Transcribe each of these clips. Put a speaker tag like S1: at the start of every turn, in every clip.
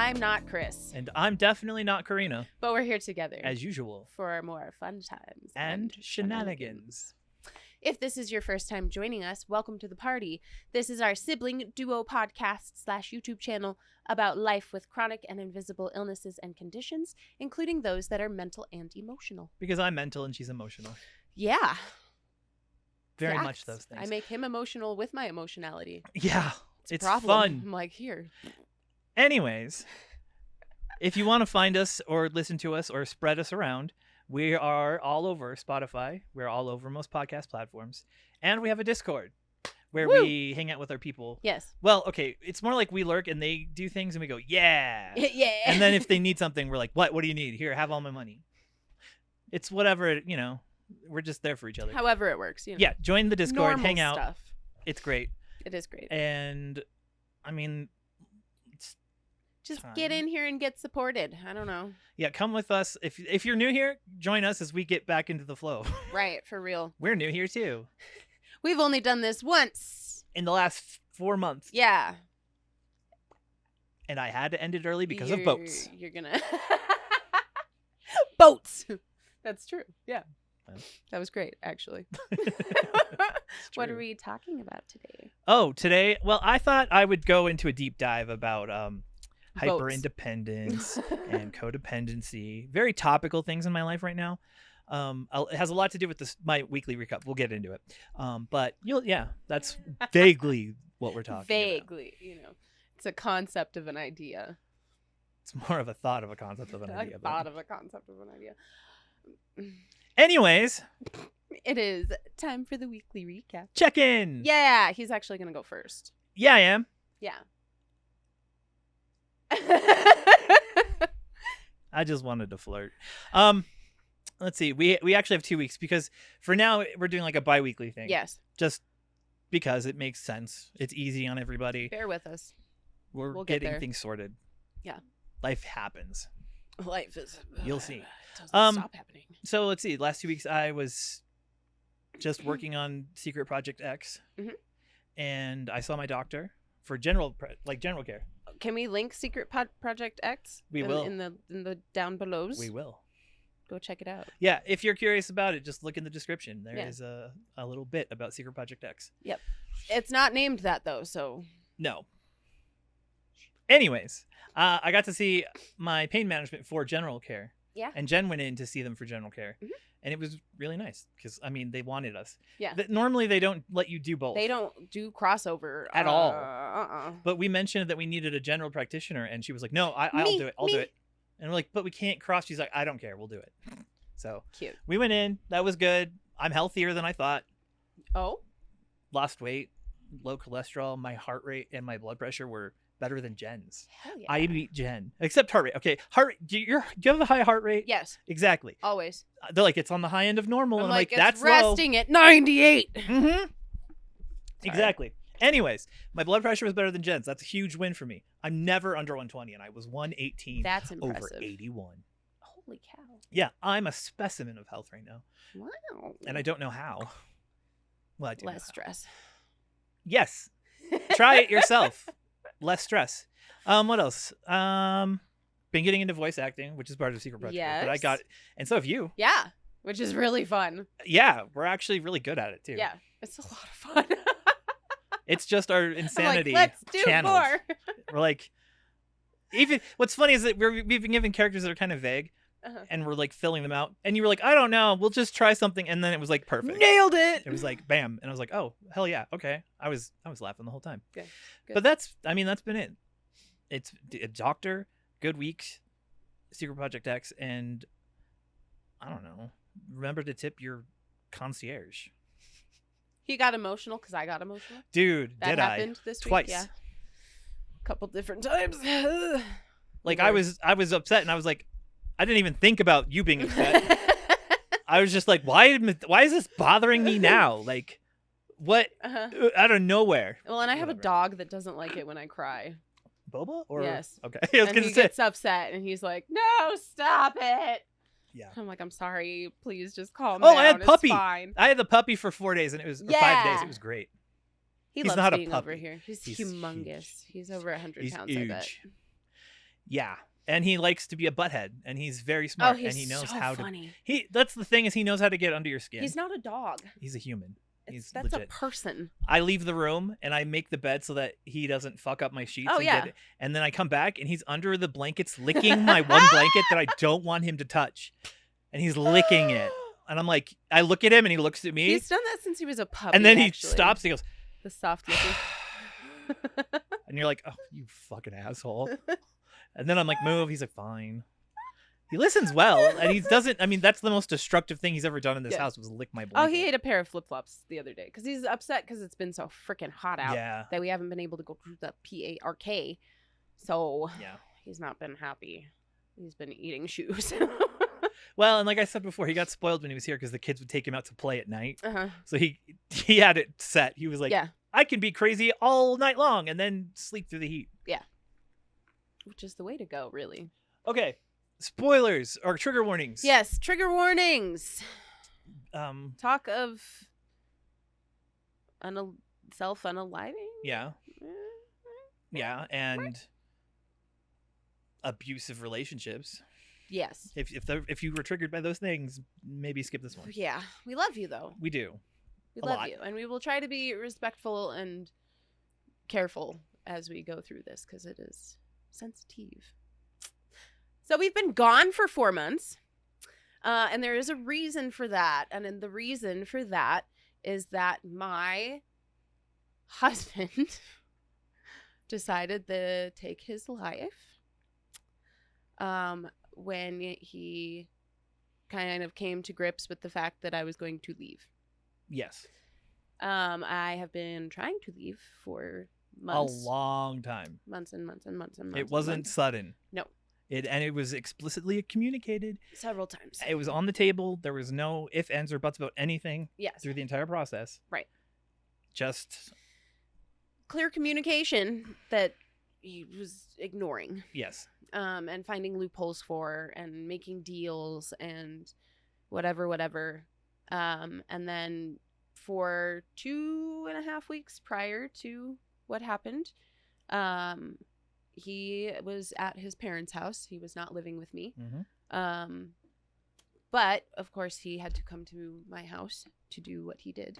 S1: I'm not Chris.
S2: And I'm definitely not Karina.
S1: But we're here together.
S2: As usual.
S1: For more fun times.
S2: And shenanigans.
S1: If this is your first time joining us, welcome to the party. This is our sibling duo podcast / YouTube channel about life with chronic and invisible illnesses and conditions, including those that are mental and emotional.
S2: Because I'm mental and she's emotional.
S1: Yeah.
S2: Very
S1: Facts.
S2: much those things.
S1: I make him emotional with my emotionality.
S2: Yeah. It's
S1: problem.
S2: fun.
S1: I'm like, here.
S2: Anyways, if you want to find us or listen to us or spread us around, we are all over Spotify. We're all over most podcast platforms. And we have a Discord where we hang out with our people.
S1: Yes.
S2: Well, okay. It's more like we lurk and they do things and we go, yeah.
S1: Yeah.
S2: And then if they need something, we're like, what? What do you need? Here, have all my money. It's whatever, we're just there for each other.
S1: However it works.
S2: Yeah. Join the Discord.
S1: Normal
S2: hang out.
S1: Stuff.
S2: It's great.
S1: It is great.
S2: And I mean,
S1: just get in here and get supported. I don't know.
S2: Yeah, come with us. If you're new here, join us as we get back into the flow.
S1: Right, for real.
S2: We're new here too.
S1: We've only done this once.
S2: In the last 4 months.
S1: Yeah.
S2: And I had to end it early because of boats.
S1: You're gonna... Boats! That's true. Yeah. That was great, actually. What are we talking about today?
S2: Oh, today? Well, I thought I would go into a deep dive about hyper
S1: Boats.
S2: Independence and codependency. Very topical things in my life right now. It has a lot to do with my weekly recap. We'll get into it. But that's vaguely what we're talking about.
S1: Vaguely, it's a concept of an idea.
S2: It's more of a thought of a concept of an idea.
S1: Thought of a concept of an idea.
S2: Anyways.
S1: It is time for the weekly recap.
S2: Check in.
S1: Yeah, he's actually going to go first.
S2: Yeah, I am.
S1: Yeah.
S2: I just wanted to flirt. Let's see. We actually have 2 weeks because for now we're doing like a bi-weekly thing.
S1: Yes.
S2: Just because it makes sense. It's easy on everybody.
S1: Bear with us.
S2: We'll
S1: get
S2: getting
S1: there.
S2: things sorted.
S1: Yeah.
S2: Life happens.
S1: Life is...
S2: You'll see.
S1: Doesn't stop happening.
S2: So let's see. Last 2 weeks I was just working on Secret Project X.
S1: Mm-hmm.
S2: And I saw my doctor for general care.
S1: Can we link Secret Project X?
S2: We will.
S1: In the down belows?
S2: We will.
S1: Go check it out.
S2: Yeah, if you're curious about it, just look in the description. There
S1: Yeah.
S2: is a little bit about Secret Project X.
S1: Yep. It's not named that, though, so...
S2: No. Anyways, I got to see my pain management for general care.
S1: Yeah.
S2: And Jen went in to see them for general care.
S1: Mm-hmm.
S2: And it was really nice because, they wanted us.
S1: Yeah.
S2: Normally, they don't let you do both.
S1: They don't do crossover.
S2: At all. But we mentioned that we needed a general practitioner, and she was like, no, I'll do it. I'll do it. And we're like, but we can't cross. She's like, I don't care. We'll do it. So
S1: Cute.
S2: we went in. That was good. I'm healthier than I thought. Oh? Lost weight, low cholesterol. My heart rate and my blood pressure were better than Jen's.
S1: Hell yeah.
S2: I beat Jen. Except heart rate. Okay, heart rate. Do you have a high heart rate?
S1: Yes.
S2: Exactly.
S1: Always.
S2: They're like, it's on the high end of normal.
S1: I'm
S2: and I'm like,
S1: it's
S2: that's
S1: resting at 98.
S2: Mm-hmm. Exactly. Anyways, my blood pressure was better than Jen's. That's a huge win for me. I'm never under 120, and I was 118.
S1: That's impressive.
S2: Over 81.
S1: Holy cow.
S2: Yeah, I'm a specimen of health right now.
S1: Wow.
S2: And I don't know how. Well, I do.
S1: Less stress.
S2: Yes. Try it yourself. Less stress. What else? Been getting into voice acting, which is part of Secret Project.
S1: Yes.
S2: But and so have you.
S1: Yeah, which is really fun.
S2: Yeah, we're actually really good at it too.
S1: Yeah, it's a lot of fun.
S2: It's just our insanity.
S1: Let's do
S2: channeled.
S1: more.
S2: We're like, even what's funny is that we've been given characters that are kind of vague, and we're like filling them out. And you were like, I don't know, we'll just try something, and then it was like perfect.
S1: Nailed it.
S2: It was like bam, and I was like, oh hell yeah, okay. I was laughing the whole time.
S1: Good.
S2: But that's been it. It's a doctor, good week, Secret Project X, and I don't know. Remember to tip your concierge.
S1: He got emotional because I got emotional.
S2: Dude,
S1: that happened this
S2: twice.
S1: Week. Yeah. A couple different times.
S2: Like I was upset, and I was like, I didn't even think about you being upset. I was just like, why is this bothering me now? Like, what? Out of nowhere.
S1: Well, and I have a dog that doesn't like it when I cry.
S2: Boba? Or
S1: yes.
S2: Okay. I was
S1: and
S2: gonna
S1: he
S2: say.
S1: gets upset, and he's like, "No, stop it."
S2: Yeah.
S1: I'm like, I'm sorry. Please just calm down.
S2: I had puppy.
S1: It's fine.
S2: I had the puppy for 4 days, and it was 5 days. It was great.
S1: He's
S2: loves
S1: not
S2: being
S1: being
S2: over
S1: here. He's humongous.
S2: Huge.
S1: He's over 100
S2: He's
S1: pounds.
S2: huge.
S1: I bet.
S2: Yeah. And he likes to be a butthead, and he's very smart,
S1: he's
S2: and he knows
S1: so
S2: how
S1: funny.
S2: to. That's the thing, is he knows how to get under your skin.
S1: He's not a dog.
S2: He's a human. He's
S1: That's
S2: legit.
S1: a person.
S2: I leave the room and I make the bed so that he doesn't fuck up my sheets.
S1: Oh,
S2: and
S1: yeah.
S2: get it. And then I come back and he's under the blankets licking my one blanket that I don't want him to touch. And he's licking it. And I'm like, I look at him and he looks at me.
S1: He's done that since he was a puppy.
S2: And then he
S1: actually.
S2: stops and he goes,
S1: The soft licking.
S2: and you're like, oh, you fucking asshole. And then I'm like, move. He's like, fine. He listens well, and he doesn't. I mean, that's the most destructive thing he's ever done in this house was lick my blanket.
S1: Oh, he ate a pair of flip-flops the other day because he's upset because it's been so freaking hot out that we haven't been able to go to the PARK. So he's not been happy. He's been eating shoes.
S2: Well, and like I said before, he got spoiled when he was here because the kids would take him out to play at night.
S1: Uh-huh.
S2: So he had it set. He was like, I can be crazy all night long and then sleep through the heat.
S1: Yeah. Which is the way to go, really.
S2: Okay. Spoilers or trigger warnings.
S1: Yes, trigger warnings. Talk of self-unaliving.
S2: Yeah. Yeah, and abusive relationships.
S1: Yes.
S2: If you were triggered by those things, maybe skip this one.
S1: Yeah. We love you, though.
S2: We do.
S1: We love you. And we will try to be respectful and careful as we go through this because it is sensitive. So we've been gone for 4 months. And there is a reason for that. And then the reason for that is that my husband decided to take his life when he kind of came to grips with the fact that I was going to leave.
S2: Yes.
S1: I have been trying to leave for months.
S2: A long time.
S1: Months and months and months and months.
S2: It wasn't sudden.
S1: No.
S2: It was explicitly communicated.
S1: Several times.
S2: It was on the table. There was no ifs, ands, or buts about anything.
S1: Yes.
S2: Through the entire process.
S1: Right.
S2: Just
S1: clear communication that he was ignoring.
S2: Yes.
S1: And finding loopholes for and making deals and whatever. And then for 2.5 weeks prior to what happened, he was at his parents' house. He was not living with me.
S2: Mm-hmm.
S1: But, of course, he had to come to my house to do what he did.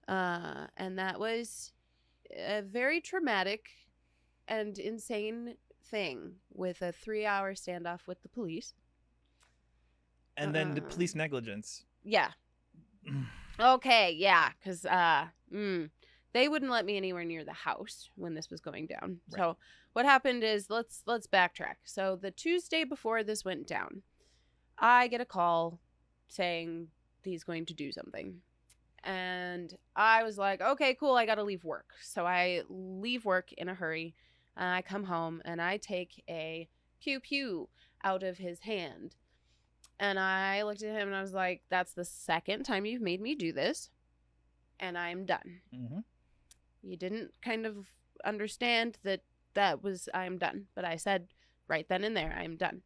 S1: And that was a very traumatic and insane thing with a 3-hour standoff with the police.
S2: And then the police negligence.
S1: Yeah. Okay, yeah, because they wouldn't let me anywhere near the house when this was going down. Right. So what happened is, let's backtrack. So the Tuesday before this went down, I get a call saying he's going to do something. And I was like, okay, cool, I got to leave work. So I leave work in a hurry. I come home and I take a pew-pew out of his hand. And I looked at him and I was like, that's the second time you've made me do this. And I'm done.
S2: Mm-hmm.
S1: You didn't kind of understand that was, I'm done. But I said right then and there, I'm done.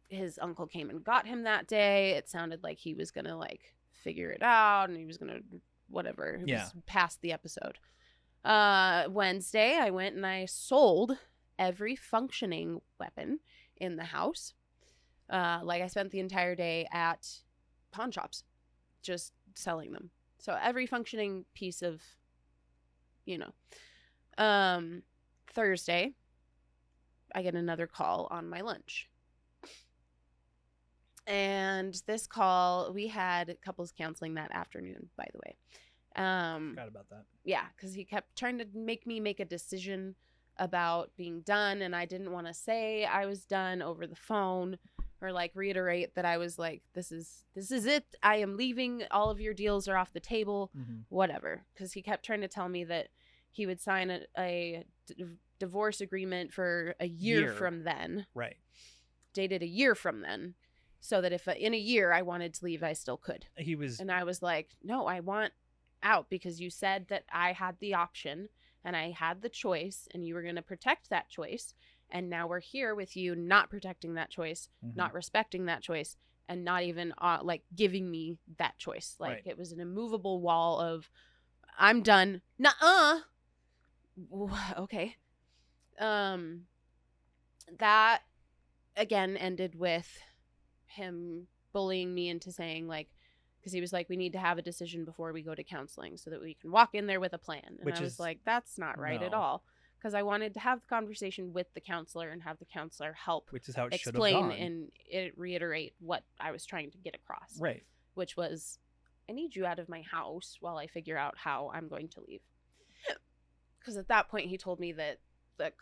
S1: His uncle came and got him that day. It sounded like he was going to figure it out and he was going to whatever. It was past the episode. Wednesday, I went and I sold every functioning weapon in the house. I spent the entire day at pawn shops just selling them. So every functioning piece of, Thursday, I get another call on my lunch. And this call, we had couples counseling that afternoon, by the way.
S2: Forgot about that.
S1: Yeah, because he kept trying to make me make a decision about being done, and I didn't want to say I was done over the phone or reiterate that I was this is it. I am leaving. All of your deals are off the table. Mm-hmm. Whatever. Because he kept trying to tell me that he would sign a divorce agreement for a year from then.
S2: Right.
S1: Dated a year from then. So that if in a year I wanted to leave, I still could. And I was like, no, I want out because you said that I had the option and I had the choice and you were going to protect that choice. And now we're here with you not protecting that choice, mm-hmm. not respecting that choice, and not even giving me that choice.
S2: Right.
S1: It was an immovable wall of I'm done. Nuh-uh. Okay. That again ended with him bullying me into saying, like, because he was like, we need to have a decision before we go to counseling so that we can walk in there with a plan. And
S2: Which
S1: I was
S2: is-
S1: like, that's not right at
S2: no.
S1: all. Because I wanted to have the conversation with the counselor and have the counselor help
S2: Which is how it should have
S1: explain
S2: gone.
S1: and reiterate what I was trying to get across.
S2: Right.
S1: Which was, I need you out of my house while I figure out how I'm going to leave. Because at that point, he told me that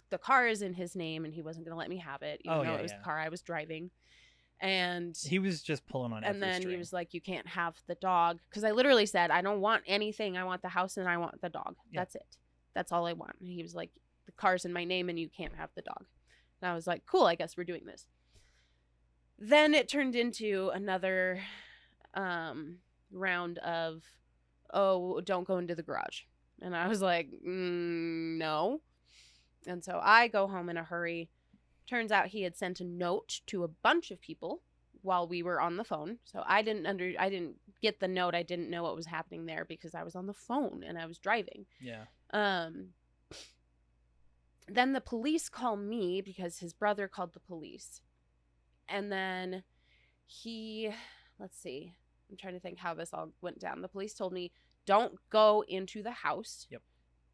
S1: the car is in his name and he wasn't going to let me have it, even though it was the car I was driving. And
S2: he was just pulling on every
S1: and then
S2: string.
S1: he was like, you can't have the dog. Because I literally said, I don't want anything. I want the house and I want the dog.
S2: Yeah.
S1: That's it. That's all I want. And he was like, the car's in my name and you can't have the dog. And I was like, cool, I guess we're doing this. Then it turned into another round of, oh, don't go into the garage. And I was like, no. And so I go home in a hurry. Turns out he had sent a note to a bunch of people while we were on the phone. So I didn't get the note. I didn't know what was happening there because I was on the phone and I was driving.
S2: Yeah.
S1: Then the police call me because his brother called the police. And then let's see. I'm trying to think how this all went down. The police told me, don't go into the house.
S2: Yep.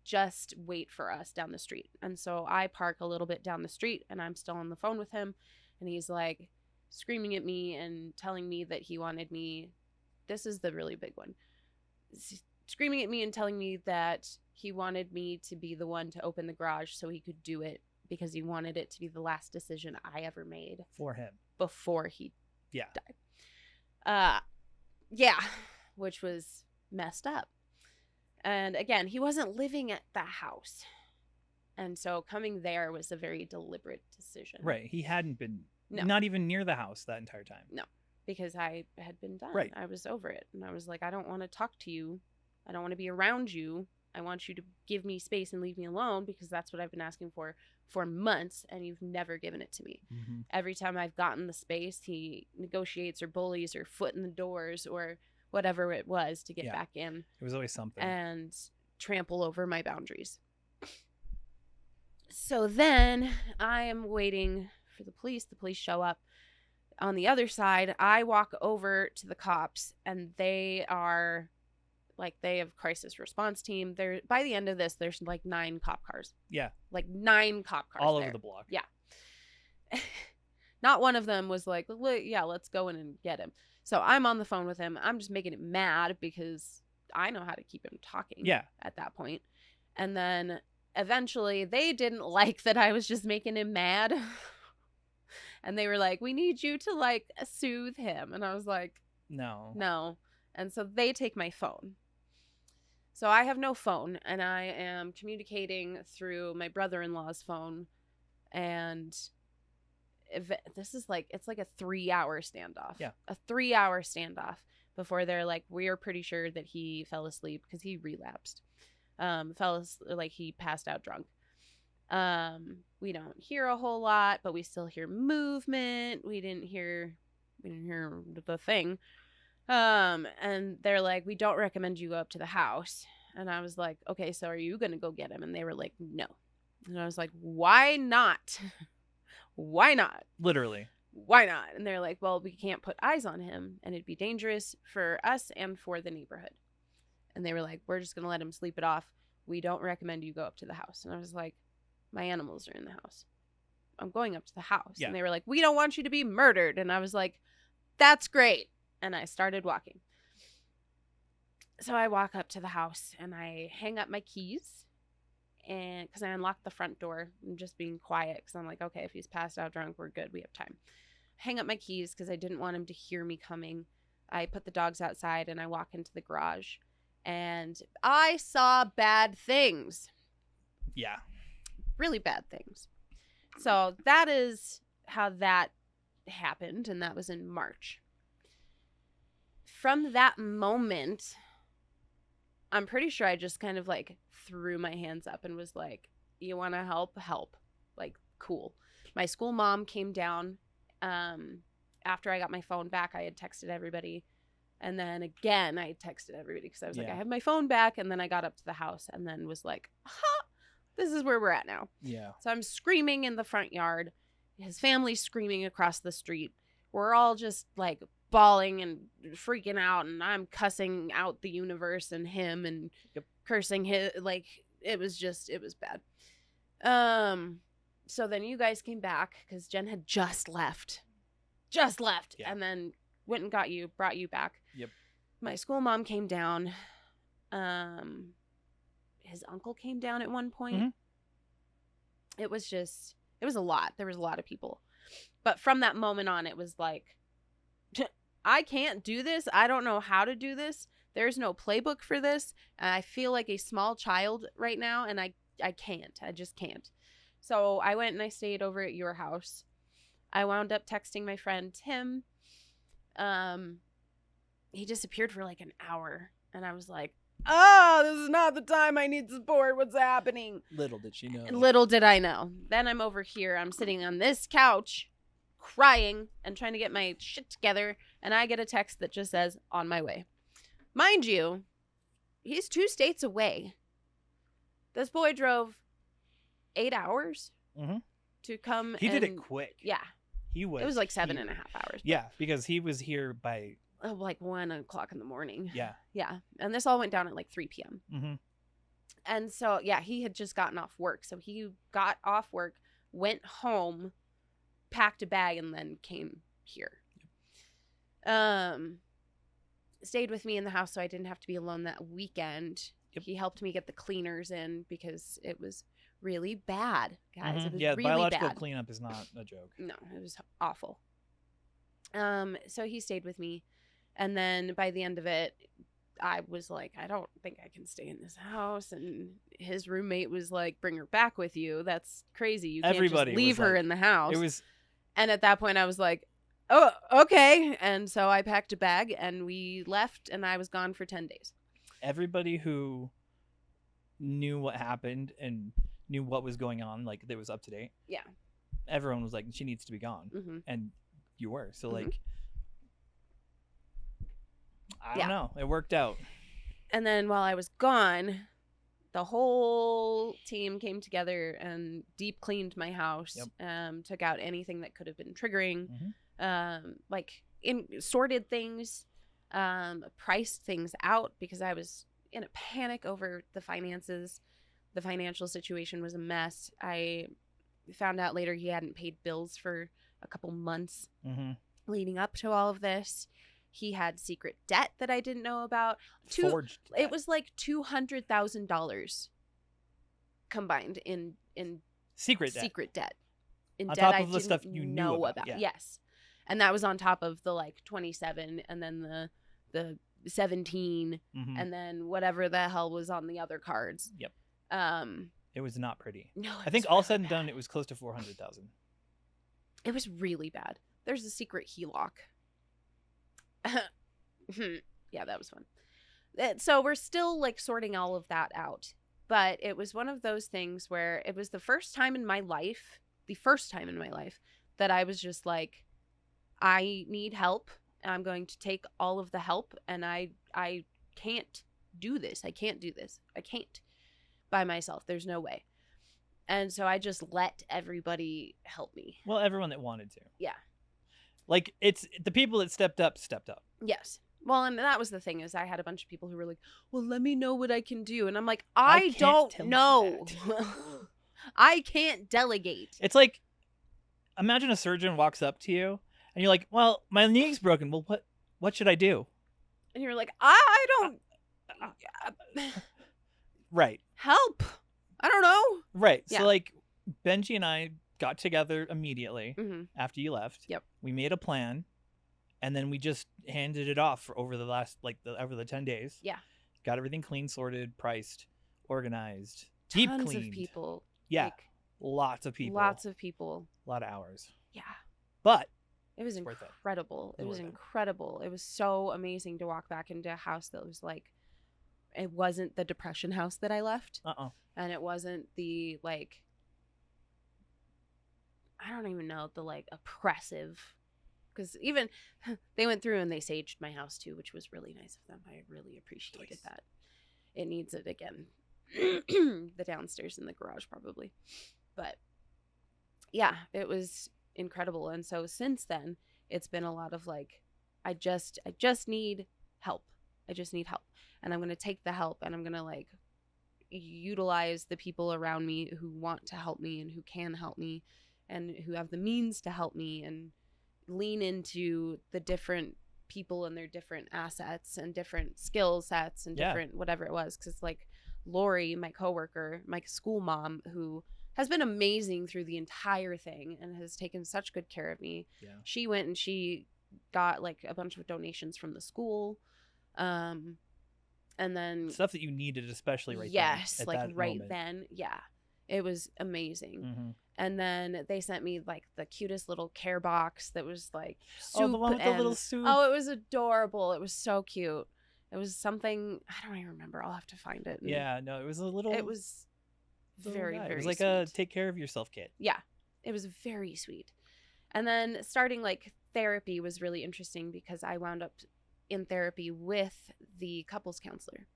S1: Just wait for us down the street. And so I park a little bit down the street and I'm still on the phone with him. And he's like screaming at me and telling me that he wanted me. This is the really big one. Screaming at me and telling me that he wanted me to be the one to open the garage so he could do it because he wanted it to be the last decision I ever made
S2: For him.
S1: before he
S2: Yeah.
S1: died. Yeah, which was messed up. And again, he wasn't living at the house. And so coming there was a very deliberate decision.
S2: Right. He hadn't been
S1: No.
S2: not even near the house that entire time.
S1: No, because I had been done.
S2: Right.
S1: I was over it. And I was like, I don't want to talk to you. I don't want to be around you. I want you to give me space and leave me alone because that's what I've been asking for months and you've never given it to me.
S2: Mm-hmm.
S1: Every time I've gotten the space, he negotiates or bullies or foot in the doors or whatever it was to get back in.
S2: It was always something.
S1: And trample over my boundaries. So then I am waiting for the police. The police show up. On the other side, I walk over to the cops and they are like, they have crisis response team. There, by the end of this, there's like 9 cop cars.
S2: Yeah.
S1: Like 9 cop cars
S2: all
S1: there.
S2: over the block.
S1: Yeah. Not one of them was like, yeah, let's go in and get him. So I'm on the phone with him. I'm just making it mad because I know how to keep him talking.
S2: Yeah.
S1: At that point. And then eventually they didn't like that I was just making him mad. And they were like, we need you to like soothe him. And I was like, no. And so they take my phone. So I have no phone and I am communicating through my brother-in-law's phone. And this is like, it's like a 3-hour standoff.
S2: Yeah.
S1: A 3-hour standoff before they're like, we are pretty sure that he fell asleep because he relapsed. Like he passed out drunk. We don't hear a whole lot, but we still hear movement. We didn't hear the thing. And they're like, we don't recommend you go up to the house. And I was like, okay, so are you going to go get him? And they were like, no. And I was like, why not? Why not?
S2: Literally.
S1: Why not? And they're like, well, we can't put eyes on him and it'd be dangerous for us and for the neighborhood. And they were like, we're just going to let him sleep it off. We don't recommend you go up to the house. And I was like, my animals are in the house. I'm going up to the house.
S2: Yeah.
S1: And they were like, we don't want you to be murdered. And I was like, that's great. And I started walking. So I walk up to the house and I hang up my keys. And because I unlocked the front door, I'm just being quiet because I'm like, okay, if he's passed out drunk, we're good. We have time. Hang up my keys because I didn't want him to hear me coming. I put the dogs outside and I walk into the garage. And I saw bad things.
S2: Yeah.
S1: Really bad things. So that is how that happened. And that was in March. From that moment, I'm pretty sure I just kind of like threw my hands up and was like, you want to help? Help. Like, cool. My school mom came down. After I got my phone back, I had texted everybody. And then again, I texted everybody because I was like, I have my phone back. And then I got up to the house and then was like, this is where we're at now.
S2: Yeah.
S1: So I'm screaming in the front yard. His family's screaming across the street. We're all just like bawling and freaking out, and I'm cussing out the universe and him and cursing his, like, it was bad. So then you guys came back because Jen had just left,
S2: Yeah.
S1: and then went and brought you back.
S2: Yep.
S1: My school mom came down. His uncle came down at one point.
S2: Mm-hmm.
S1: It was a lot. There was a lot of people. But from that moment on, it was like, I can't do this. I don't know how to do this. There's no playbook for this. And I feel like a small child right now, and I can't. I just can't. So I went and I stayed over at your house. I wound up texting my friend Tim. He disappeared for like an hour, and I was like, oh, this is not the time I need support. What's happening?
S2: Little did she know.
S1: Little did I know. Then I'm over here. I'm sitting on this couch crying and trying to get my shit together, and I get a text that just says, on my way. Mind you, he's 2 states away. This boy drove 8 hours to come.
S2: He did it quick.
S1: Yeah.
S2: It
S1: was like 7.5 hours.
S2: Yeah, because he was here by
S1: like 1 o'clock in the morning.
S2: Yeah.
S1: Yeah. And this all went down at like 3 p.m.
S2: Mm-hmm.
S1: And so, yeah, he had just gotten off work. So he got off work, went home, packed a bag, and then came here. Stayed with me in the house so I didn't have to be alone that weekend. Yep. He helped me get the cleaners in because it was really bad, guys.
S2: Mm-hmm.
S1: It was
S2: really biological
S1: bad.
S2: Cleanup is not a joke.
S1: No, it was awful. So he stayed with me. And then by the end of it, I was like, I don't think I can stay in this house. And his roommate was like, bring her back with you. That's crazy. You can't just leave her in the house. And at that point I was like, oh, okay. And so I packed a bag and we left, and I was gone for 10 days.
S2: Everybody who knew what happened and knew what was going on, like that was up to date.
S1: Yeah.
S2: Everyone was like, she needs to be gone.
S1: Mm-hmm.
S2: And you were. So like, I don't know. It worked out.
S1: And then while I was gone, the whole team came together and deep cleaned my house. Yep. Took out anything that could have been triggering. Mm-hmm. Sorted things, priced things out because I was in a panic over the finances. The financial situation was a mess. I found out later he hadn't paid bills for a couple months leading up to all of this. He had secret debt that I didn't know about.
S2: Forged debt.
S1: It was like $200,000 combined in
S2: secret
S1: debt. In
S2: on
S1: debt
S2: top of the stuff you knew about. Yeah.
S1: Yes. And that was on top of the like 27 and then the 17 and then whatever the hell was on the other cards.
S2: Yep. It was not pretty.
S1: No,
S2: I think all said and done, it was close to 400,000.
S1: It was really bad. There's a secret HELOC. Yeah, that was fun. So we're still like sorting all of that out. But it was one of those things where it was the first time in my life that I was just like, I need help. I'm going to take all of the help, and I can't do this. I can't do this. I can't by myself. There's no way. And so I just let everybody help me.
S2: Well, everyone that wanted to.
S1: Yeah.
S2: Like, it's the people that stepped up.
S1: Yes. Well, and that was the thing, is I had a bunch of people who were like, well, let me know what I can do. And I'm like, I don't know. I can't delegate.
S2: It's like, imagine a surgeon walks up to you and you're like, well, my knee's broken. Well, what should I do?
S1: And you're like, I don't.
S2: Right.
S1: Help. I don't know.
S2: Right.
S1: Yeah.
S2: So like Benji and I got together immediately after you left.
S1: Yep.
S2: We made a plan, and then we just handed it off over the last over the 10 days.
S1: Yeah.
S2: Got everything clean, sorted, priced, organized, deep cleaned.
S1: Tons of people.
S2: Yeah. Lots of people. A lot of hours.
S1: Yeah.
S2: But
S1: it was incredible. It was incredible. It was so amazing to walk back into a house that was like, it wasn't the depression house that I left. And it wasn't the like, I don't even know, the like oppressive, because even they went through and they saged my house too, which was really nice of them. I really appreciated that. It needs it again. The downstairs in the garage probably. But yeah, it was incredible. And so since then, it's been a lot of like, I just need help. I just need help. And I'm going to take the help and I'm going to like utilize the people around me who want to help me and who can help me and who have the means to help me, and lean into the different people and their different assets and different skill sets and different whatever it was. Because like Lori, my coworker, my school mom, who has been amazing through the entire thing and has taken such good care of me.
S2: Yeah.
S1: She went and she got like a bunch of donations from the school. And then
S2: stuff that you needed, especially right
S1: yes,
S2: then,
S1: like
S2: that
S1: right
S2: moment.
S1: then. Yeah. It was amazing.
S2: Mm-hmm.
S1: And then they sent me like the cutest little care box that was like soup.
S2: Oh, the one with the little soup.
S1: Oh, it was adorable. It was so cute. It was something, I don't even remember. I'll have to find it.
S2: Yeah, no, it was a little.
S1: It was very, very
S2: It was like
S1: sweet.
S2: a take care of yourself kit.
S1: Yeah, it was very sweet. And then starting like therapy was really interesting because I wound up in therapy with the couples counselor,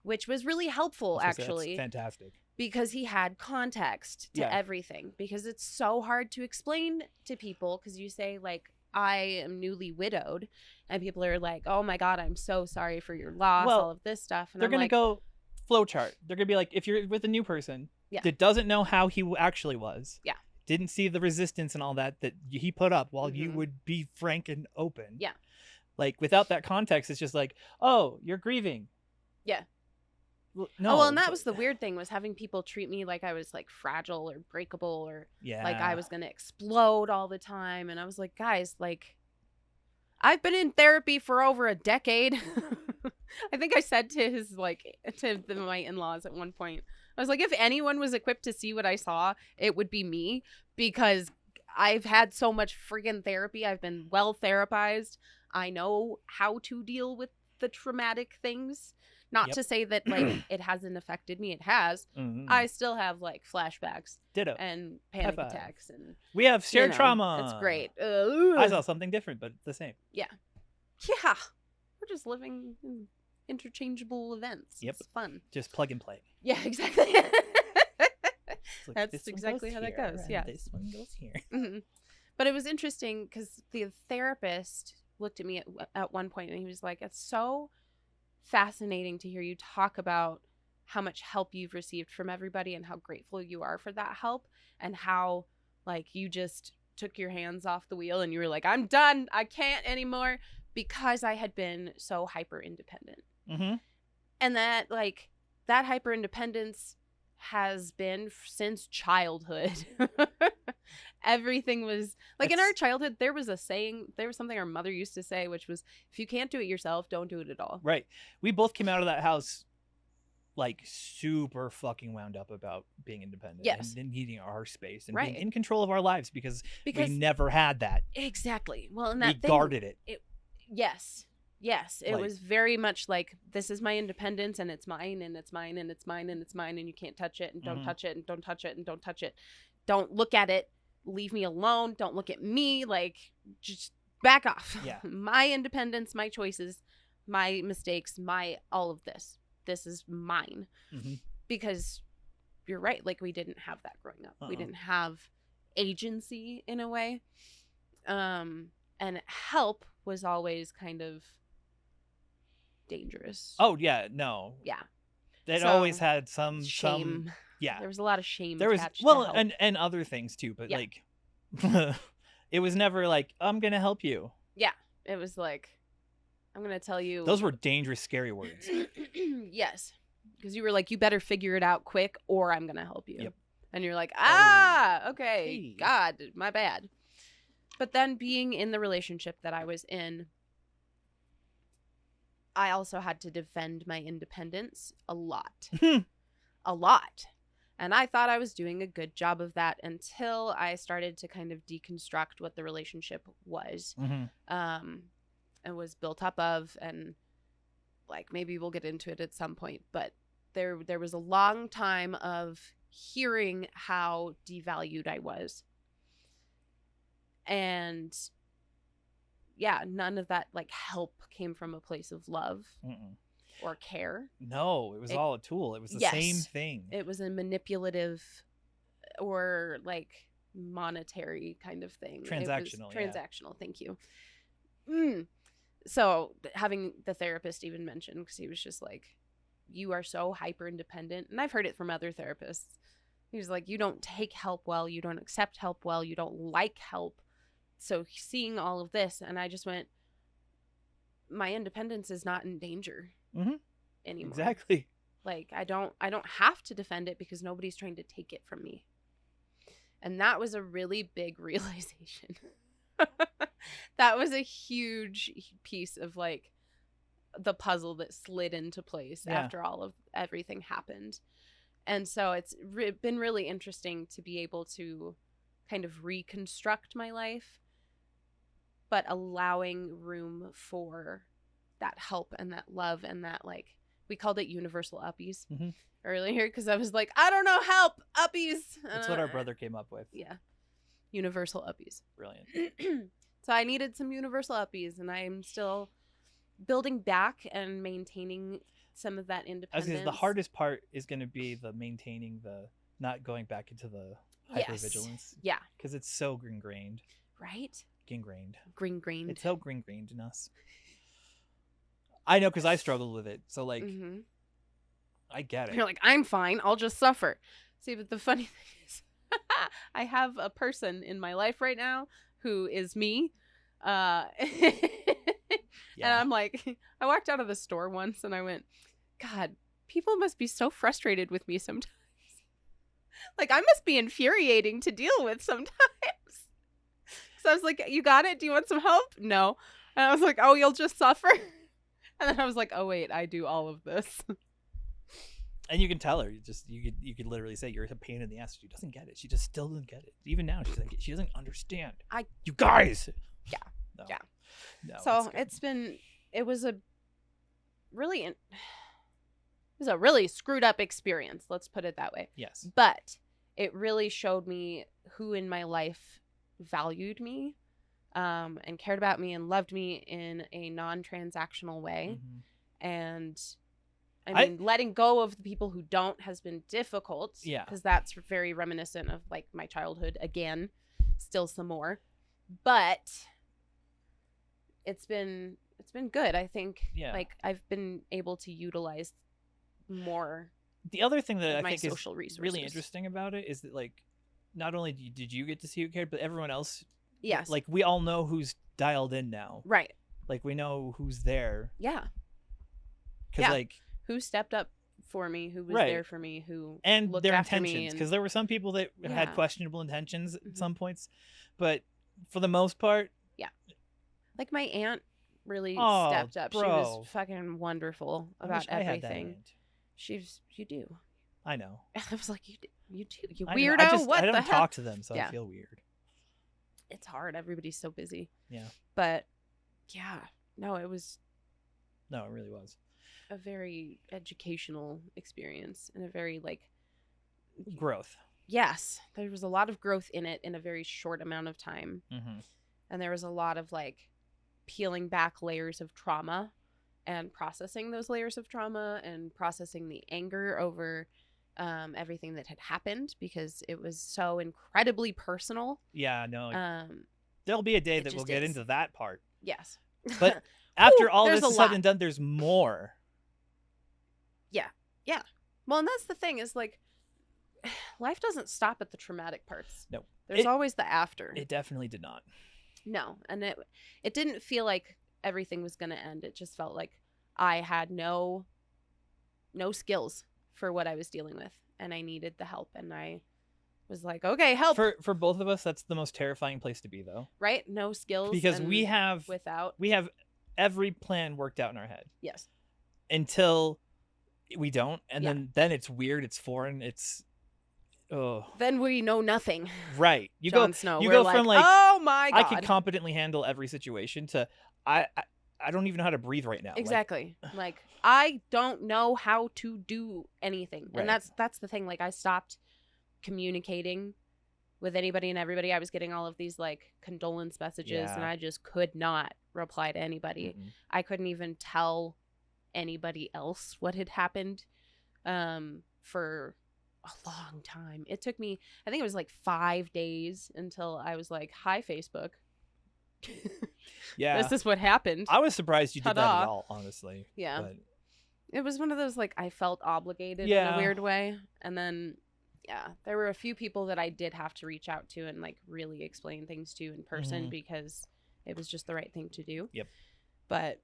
S1: which was really helpful actually.
S2: That's fantastic.
S1: Because he had context to everything. Because it's so hard to explain to people because you say like, I am newly widowed, and people are like, oh my God, I'm so sorry for your loss, all of this stuff. And
S2: they're going to go flowchart. They're going to be like, if you're with a new person that doesn't know how he actually was, didn't see the resistance and all that he put up while you would be frank and open.
S1: Yeah.
S2: Like without that context, it's just like, oh, you're grieving.
S1: Yeah.
S2: No.
S1: Oh, well, and that was the weird thing, was having people treat me like I was like fragile or breakable or like I was going to explode all the time. And I was like, guys, like I've been in therapy for over a decade. I think I said to my in-laws at one point, I was like, if anyone was equipped to see what I saw, it would be me, because I've had so much friggin' therapy. I've been well therapized. I know how to deal with the traumatic things. Not to say that like it hasn't affected me. It has.
S2: Mm-hmm.
S1: I still have like flashbacks.
S2: Ditto.
S1: And panic attacks. And
S2: we have shared trauma.
S1: It's great.
S2: I saw something different, but the same.
S1: Yeah. Yeah. We're just living in interchangeable events.
S2: Yep.
S1: It's fun.
S2: Just plug and play.
S1: Yeah, exactly.
S2: Like,
S1: that's exactly how that goes. Yeah.
S2: This one goes here.
S1: Mm-hmm. But it was interesting because the therapist looked at me at one point and he was like, it's so fascinating to hear you talk about how much help you've received from everybody and how grateful you are for that help, and how like you just took your hands off the wheel and you were like, I'm done. I can't anymore, because I had been so hyper independent.
S2: Mm-hmm.
S1: And that like that hyper independence has been since childhood. Everything was like in our childhood, there was a saying, there was something our mother used to say, which was, if you can't do it yourself, don't do it at all.
S2: Right. We both came out of that house like super fucking wound up about being independent.
S1: Yes.
S2: And needing our space and being in control of our lives because we never had that.
S1: Exactly. Well, and that
S2: we guarded it.
S1: Yes. It was very much like, this is my independence and it's mine and it's mine and it's mine and it's mine and you can't touch it and don't touch it and don't touch it and don't touch it. Don't look at it. Leave me alone. Don't look at me. Like, just back off.
S2: Yeah.
S1: My independence, my choices, my mistakes, my all of this. This is mine. Mm-hmm. Because you're right. Like, we didn't have that growing up. We didn't have agency in a way. And help was always kind of dangerous.
S2: Oh, yeah. No.
S1: Yeah.
S2: It always had some
S1: shame.
S2: Yeah.
S1: There was a lot of shame.
S2: There was, well, and other things too, but like, it was never like, I'm going to help you.
S1: Yeah. It was like, I'm going to tell you.
S2: Those were dangerous, scary words.
S1: Yes. Because you were like, you better figure it out quick or I'm going to help you.
S2: Yep.
S1: And you're like, okay.
S2: Hey.
S1: God, my bad. But then being in the relationship that I was in, I also had to defend my independence a lot. A lot. And I thought I was doing a good job of that until I started to kind of deconstruct what the relationship was, and was built up of. And like, maybe we'll get into it at some point, but there was a long time of hearing how devalued I was. And yeah, none of that like help came from a place of love. or care.
S2: No, it was all a tool. It was the same thing.
S1: It was a manipulative or like monetary kind of thing.
S2: Transactional.
S1: Transactional. Thank you. So having the therapist even mention, because he was just like, you are so hyper independent. And I've heard it from other therapists. He was like, you don't take help well. You don't accept help well. You don't like help. So seeing all of this, and I just went, my independence is not in danger anymore.
S2: Exactly.
S1: Like I don't have to defend it because nobody's trying to take it from me. And that was a really big realization. That was a huge piece of like the puzzle that slid into place after everything happened. And so it's been really interesting to be able to kind of reconstruct my life, but allowing room for that help and that love and that, like, we called it universal uppies earlier because I was like, I don't know, help, uppies.
S2: That's what our brother came up with.
S1: Yeah. Universal uppies.
S2: Brilliant.
S1: So I needed some universal uppies, and I'm still building back and maintaining some of that independence.
S2: The hardest part is going to be the maintaining the not going back into the hypervigilance.
S1: Yeah.
S2: Because it's so ingrained.
S1: Right?
S2: Ingrained.
S1: Green-grained.
S2: It's so ingrained in us. I know, because I struggled with it. So, like, I get it.
S1: You're like, I'm fine. I'll just suffer. See, but the funny thing is, I have a person in my life right now who is me. And I'm like, I walked out of the store once and I went, God, people must be so frustrated with me sometimes. Like, I must be infuriating to deal with sometimes. So I was like, you got it? Do you want some help? No. And I was like, oh, you'll just suffer? And then I was like, oh, wait, I do all of this.
S2: And you can tell her, you could literally say you're a pain in the ass. She doesn't get it. She just still doesn't get it. Even now, she's like, she doesn't understand. You guys.
S1: Yeah.
S2: No.
S1: Yeah.
S2: No,
S1: so it was a really screwed up experience. Let's put it that way.
S2: Yes.
S1: But it really showed me who in my life valued me, and cared about me and loved me in a non-transactional way. And I mean, letting go of the people who don't has been difficult.
S2: Yeah.
S1: Because that's very reminiscent of like my childhood again, still some more. But it's been good. I think like I've been able to utilize more.
S2: The other thing that I
S1: my
S2: think
S1: social
S2: is
S1: resources.
S2: really interesting about it is that, like, not only did you get to see who cared, but everyone else.
S1: Yes.
S2: Like, we all know who's dialed in now.
S1: Right.
S2: Like, we know who's there.
S1: Yeah.
S2: Because like,
S1: who stepped up for me, who was there for me, who
S2: and
S1: looked
S2: their
S1: after
S2: intentions.
S1: me,
S2: because there were some people that had questionable intentions at some points, but for the most part,
S1: like my aunt really stepped up.
S2: Bro.
S1: She was fucking wonderful about everything.
S2: I had that aunt.
S1: You do.
S2: I know.
S1: I was like, you do. You
S2: I
S1: weirdo.
S2: know.
S1: What
S2: I
S1: the
S2: don't
S1: hell?
S2: talk to them, so I feel weird.
S1: It's hard. Everybody's so busy.
S2: Yeah.
S1: But yeah, no, it was.
S2: No, it really was
S1: a very educational experience and a very like
S2: growth.
S1: Yes, there was a lot of growth in it in a very short amount of time, and there was a lot of like peeling back layers of trauma and processing those layers of trauma and processing the anger over everything that had happened because it was so incredibly personal.
S2: Yeah, no. There'll be a day that we'll get into that part.
S1: Yes.
S2: But after all this is said and done, there's more.
S1: Yeah. Yeah. Well, and that's the thing is like life doesn't stop at the traumatic parts.
S2: No.
S1: There's always the after.
S2: It definitely did not.
S1: No. And it didn't feel like everything was going to end. It just felt like I had no skills for what I was dealing with, and I needed the help, and I was like, okay, help.
S2: For both of us, that's the most terrifying place to be, though.
S1: Right? No skills.
S2: Because we have every plan worked out in our head.
S1: Yes.
S2: Until we don't, and then it's weird, it's foreign, it's
S1: then we know nothing.
S2: Right. You
S1: Jon
S2: go
S1: Snow.
S2: You
S1: We're
S2: go from like,
S1: oh my God,
S2: I can competently handle every situation to I don't even know how to breathe right now.
S1: Exactly. Like I don't know how to do anything.
S2: Right.
S1: And that's the thing. Like I stopped communicating with anybody and everybody. I was getting all of these like condolence messages and I just could not reply to anybody. I couldn't even tell anybody else what had happened for a long time. It took me, I think it was like 5 days until I was like, hi, Facebook.
S2: Yeah.
S1: This is what happened.
S2: I was surprised you did that
S1: Ta-da.
S2: at all, honestly.
S1: Yeah.
S2: But
S1: It was one of those, like, I felt obligated in
S2: Yeah.
S1: a weird way. And then, yeah, there were a few people that I did have to reach out to and, like, really explain things to in person because it was just the right thing to do.
S2: Yep.
S1: But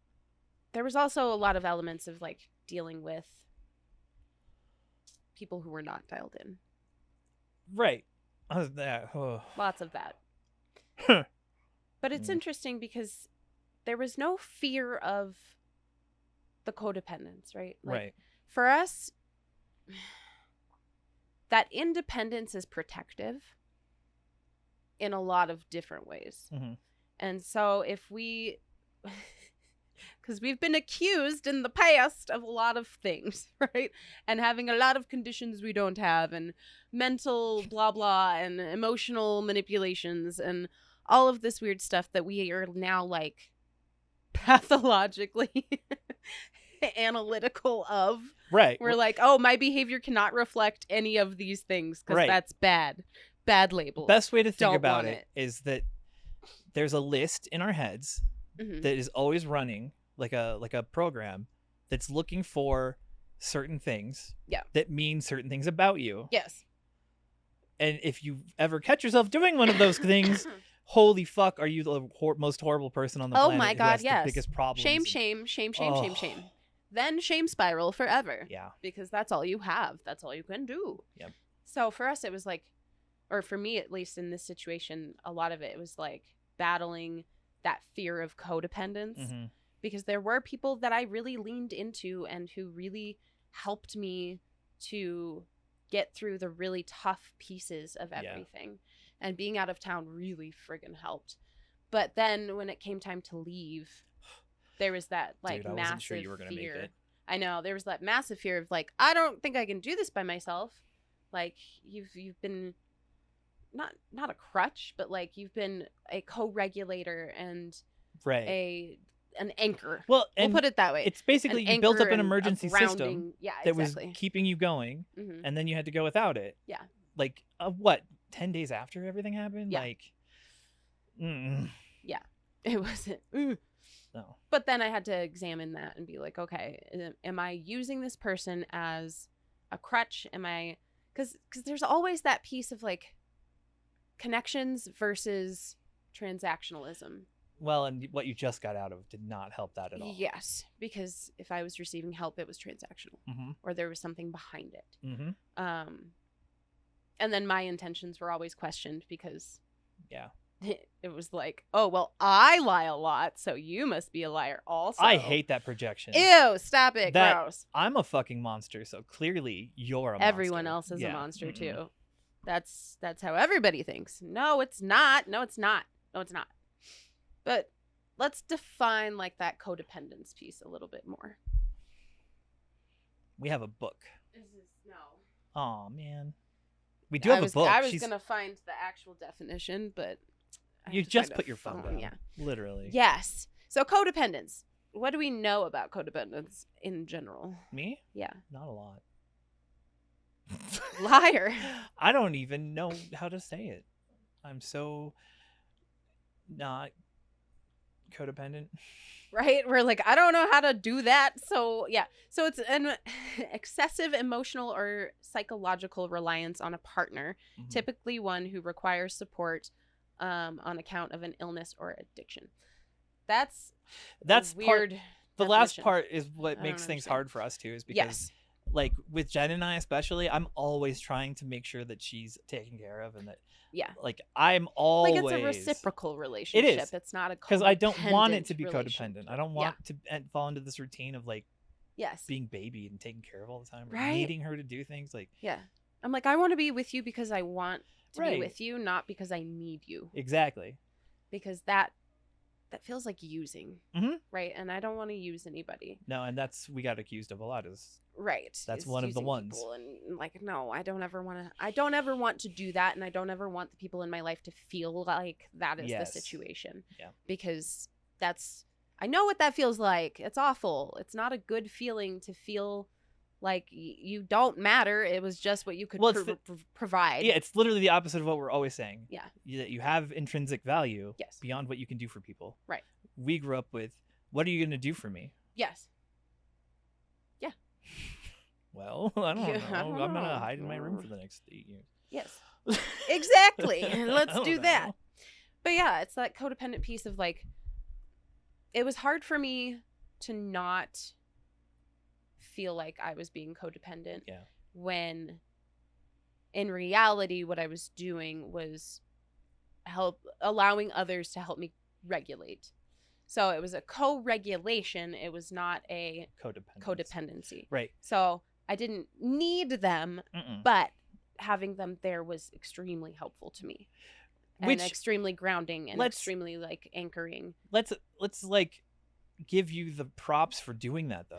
S1: there was also a lot of elements of, like, dealing with people who were not dialed in.
S2: Right. That.
S1: Lots of that. But it's interesting because there was no fear of the codependence, right? Like,
S2: right.
S1: For us, that independence is protective in a lot of different ways.
S2: Mm-hmm.
S1: And so if we, because we've been accused in the past of a lot of things, right? And having a lot of conditions we don't have, and mental blah blah, and emotional manipulations, and all of this weird stuff that we are now like pathologically analytical of.
S2: Right.
S1: We're like, oh, my behavior cannot reflect any of these things because that's bad. Bad label.
S2: Best way to think
S1: Don't
S2: about
S1: want
S2: it is that there's a list in our heads that is always running like a program that's looking for certain things that mean certain things about you.
S1: Yes.
S2: And if you ever catch yourself doing one of those things, holy fuck, are you the most horrible person on the planet?
S1: Oh my God,
S2: who has
S1: yes.
S2: the biggest problems.
S1: Shame. Then shame spiral forever.
S2: Yeah.
S1: Because that's all you have. That's all you can do.
S2: Yep.
S1: So for us, it was like, or for me at least in this situation, a lot of it was like battling that fear of codependence. Because there were people that I really leaned into and who really helped me to get through the really tough pieces of everything. And being out of town really friggin' helped. But then when it came time to leave, there was that like
S2: Dude, I
S1: massive
S2: wasn't sure you were gonna
S1: fear.
S2: make it.
S1: I know, there was that massive fear of like, I don't think I can do this by myself. Like you've been not a crutch, but like you've been a co-regulator and an anchor.
S2: Well,
S1: we'll put it that way.
S2: It's basically you built up an emergency system that was keeping you going, and then you had to go without it.
S1: Yeah.
S2: Like what? 10 days after everything happened?
S1: Yeah.
S2: Like,
S1: yeah, it wasn't.
S2: No.
S1: But then I had to examine that and be like, okay, am I using this person as a crutch? Am I, because there's always that piece of like connections versus transactionalism.
S2: Well, and what you just got out of did not help that at all.
S1: Yes, because if I was receiving help, it was transactional, or there was something behind it. And then my intentions were always questioned because it was like, oh, well, I lie a lot, so you must be a liar also.
S2: I hate that projection.
S1: Ew, stop it, gross.
S2: I'm a fucking monster, so clearly you're a monster.
S1: Everyone else is a monster too. That's how everybody thinks. No, it's not. No, it's not. No, it's not. But let's define like that codependence piece a little bit more.
S2: We have a book.
S1: No.
S2: Oh man. We do have a book.
S1: I was going to find the actual definition, but
S2: you just put your phone down.
S1: Yeah.
S2: Literally.
S1: Yes. So codependence. What do we know about codependence in general?
S2: Me?
S1: Yeah.
S2: Not a lot.
S1: Liar.
S2: I don't even know how to say it. I'm so not codependent.
S1: Right? We're like, I don't know how to do that. So, yeah. So it's an excessive emotional or psychological reliance on a partner, typically one who requires support on account of an illness or addiction. That's weird.
S2: The last part is what makes things hard for us too, is because like with Jen and I especially, I'm always trying to make sure that she's taken care of and that like I'm always
S1: like it's a reciprocal relationship.
S2: It is.
S1: It's not a
S2: because I don't want it to be codependent. I don't want to fall into this routine of like being babied and taken care of all the time, or needing her to do things like
S1: I'm like, I want to be with you because I want to be with you, not because I need you.
S2: Exactly.
S1: Because that feels like using, right? And I don't want to use anybody.
S2: No, and we got accused of a lot. That's
S1: is
S2: one of the ones.
S1: And like, no, I don't ever want to do that, and I don't ever want the people in my life to feel like that is the situation.
S2: Yeah.
S1: Because I know what that feels like. It's awful. It's not a good feeling to feel like you don't matter. It was just what you could provide.
S2: Yeah, it's literally the opposite of what we're always saying.
S1: Yeah.
S2: That you have intrinsic value
S1: Yes.
S2: beyond what you can do for people.
S1: Right.
S2: We grew up with, what are you going to do for me?
S1: Yes. Yeah.
S2: Well, I don't know. I'm going to hide in my room for the next 8 years.
S1: Yes. Exactly. Let's do
S2: know.
S1: that. But yeah, it's that codependent piece of like, it was hard for me to not feel like I was being codependent.
S2: Yeah.
S1: When in reality, what I was doing was allowing others to help me regulate. So it was a co-regulation. It was not a codependency.
S2: Right.
S1: So I didn't need them, but having them there was extremely helpful to me. And extremely grounding and extremely like anchoring.
S2: Let's like give you the props for doing that though.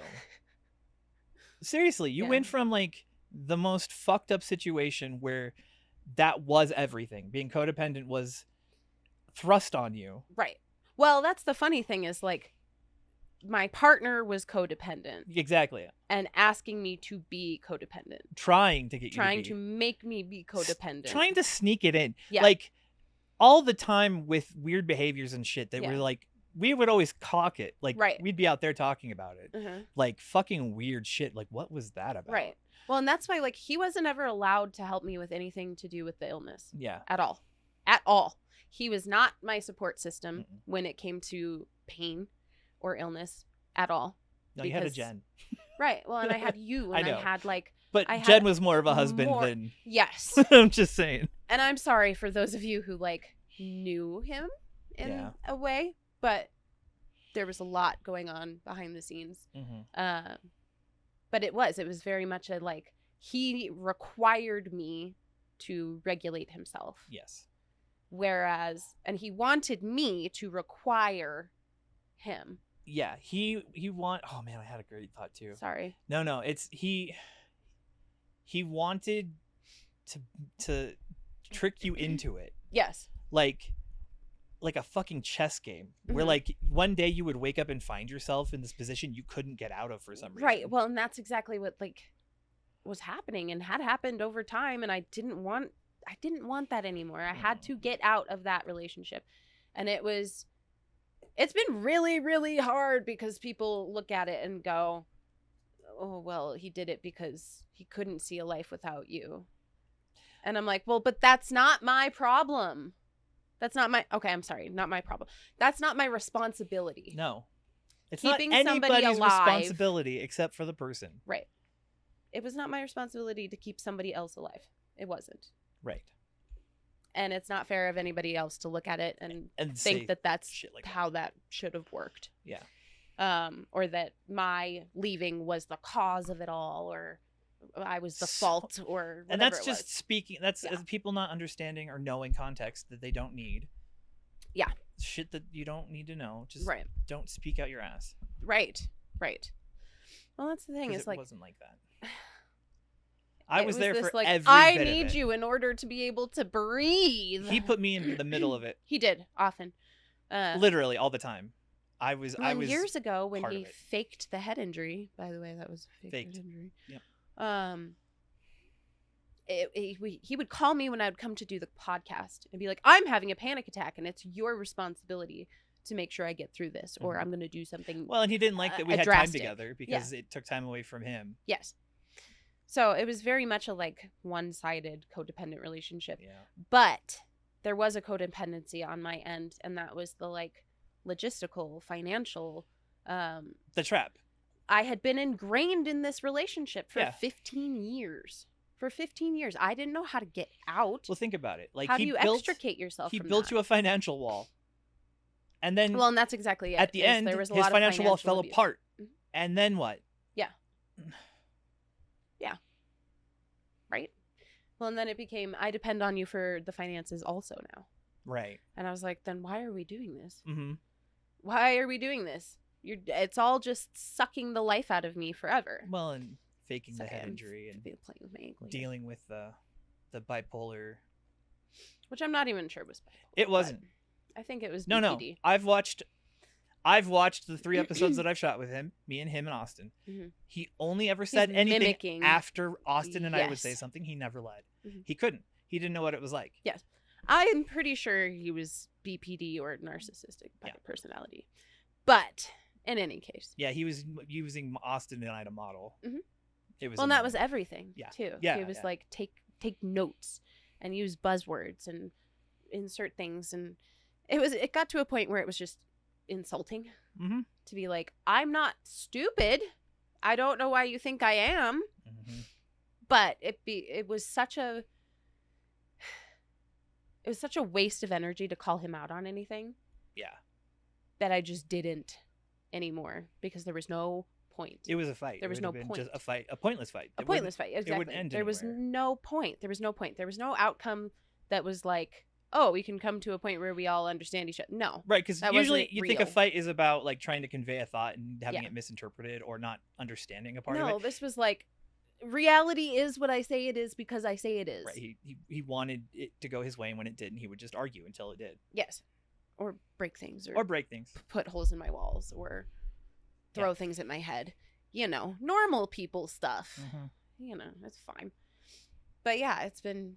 S2: Seriously, you went from like the most fucked up situation where that was everything. Being codependent was thrust on you.
S1: Right. Well, that's the funny thing is like my partner was codependent.
S2: Exactly.
S1: And asking me to be codependent.
S2: Trying to
S1: make me be codependent.
S2: Trying to sneak it in.
S1: Yeah.
S2: Like all the time with weird behaviors and shit that were like, we would always clock it. Like we'd be out there talking about it. Like fucking weird shit. Like what was that about?
S1: Right. Well, and that's why like he wasn't ever allowed to help me with anything to do with the illness.
S2: Yeah.
S1: At all. At all. He was not my support system when it came to pain or illness at all.
S2: No, you had a Jen.
S1: Right. Well, and I had you, and I had like.
S2: But Jen was more of a husband than.
S1: Yes.
S2: I'm just saying.
S1: And I'm sorry for those of you who like knew him in a way, but there was a lot going on behind the scenes. But it was very much a like he required me to regulate himself.
S2: Yes.
S1: Whereas, and he wanted me to require him.
S2: Yeah, oh man, I had a great thought too.
S1: Sorry.
S2: No, it's he wanted to trick you into it.
S1: Yes.
S2: Like a fucking chess game where like one day you would wake up and find yourself in this position you couldn't get out of for some reason.
S1: Right. Well, and that's exactly what like was happening and had happened over time, and I didn't want that anymore. I had to get out of that relationship. And it's been really, really hard because people look at it and go, oh, well, he did it because he couldn't see a life without you. And I'm like, well, but that's not my problem. That's not my, okay, I'm sorry, not my problem. That's not my responsibility.
S2: No. It's
S1: keeping
S2: not anybody's
S1: somebody alive.
S2: Responsibility except for the person.
S1: Right. It was not my responsibility to keep somebody else alive. It wasn't.
S2: Right.
S1: And it's not fair of anybody else to look at it and think that that's like how that should have worked.
S2: Yeah.
S1: Or that my leaving was the cause of it all, or I was the fault, or whatever.
S2: And that's just speaking. That's people not understanding or knowing context that they don't need.
S1: Yeah.
S2: Shit that you don't need to know. Just don't speak out your ass.
S1: Right. Right. Well, that's the thing. Is like
S2: it wasn't like that. I was there for
S1: like,
S2: every
S1: I
S2: bit
S1: need
S2: of it.
S1: you in order to be able to breathe.
S2: He put me in the middle of it.
S1: He did often.
S2: Literally all the time. I was
S1: years ago when
S2: part
S1: he
S2: of it.
S1: faked the head injury. By the way, that was a faked head injury.
S2: Yep.
S1: He would call me when I would come to do the podcast and be like, I'm having a panic attack and it's your responsibility to make sure I get through this, or I'm going to do something.
S2: Well, and he didn't like that we had
S1: drastic.
S2: time together because it took time away from him.
S1: Yes. So it was very much a like one-sided codependent relationship.
S2: Yeah.
S1: But there was a codependency on my end, and that was the like logistical, financial.
S2: The trap.
S1: I had been ingrained in this relationship for 15 years. For 15 years, I didn't know how to get out.
S2: Well, think about it. Like,
S1: how do you extricate yourself from that?
S2: He built you a financial wall. And then,
S1: well, and that's exactly it.
S2: At the end,
S1: there was a
S2: his
S1: lot
S2: financial
S1: of
S2: wall fell
S1: abuse.
S2: apart. And then what?
S1: Yeah. Yeah. Right? Well, and then it became, I depend on you for the finances also now.
S2: Right.
S1: And I was like, then why are we doing this?
S2: Mm-hmm.
S1: Why are we doing this? It's all just sucking the life out of me forever.
S2: Well, and faking the head injury and
S1: playing with my ankle,
S2: dealing with the bipolar.
S1: Which I'm not even sure was bipolar.
S2: It wasn't.
S1: I think it was
S2: No.
S1: BPD.
S2: I've watched I've watched the 3 episodes that I've shot with him, me and him and Austin.
S1: Mm-hmm.
S2: He only ever said anything
S1: mimicking.
S2: after Austin and I would
S1: Yes.
S2: say something. He never lied.
S1: Mm-hmm.
S2: He couldn't. He didn't know what it was like.
S1: Yes. I'm pretty sure he was BPD or narcissistic personality. But in any case.
S2: Yeah, he was using Austin and I to model.
S1: Mm-hmm.
S2: It was
S1: well, and that was everything, too.
S2: Yeah,
S1: he was like, take notes and use buzzwords and insert things. And it got to a point where it was just insulting to be like, I'm not stupid. I don't know why you think I am. Mm-hmm. But it was such a waste of energy to call him out on anything.
S2: Yeah.
S1: That I just didn't anymore because there was no point.
S2: It was a fight.
S1: There was no point.
S2: Just a fight, a pointless fight.
S1: A pointless fight, exactly.
S2: It wouldn't end
S1: there was
S2: anywhere.
S1: no point. There was no point. There was no outcome that was like, oh, we can come to a point where we all understand each other. No.
S2: Right, because usually you think a
S1: real.
S2: fight is about like trying to convey a thought and having it misinterpreted or not understanding a part of it.
S1: No, this was like, reality is what I say it is because I say it is.
S2: Right, he wanted it to go his way, and when it didn't, he would just argue until it did.
S1: Yes. Or break things.
S2: Or break things.
S1: Put holes in my walls or throw things at my head. You know, normal people stuff. Mm-hmm. You know, it's fine. But yeah, it's been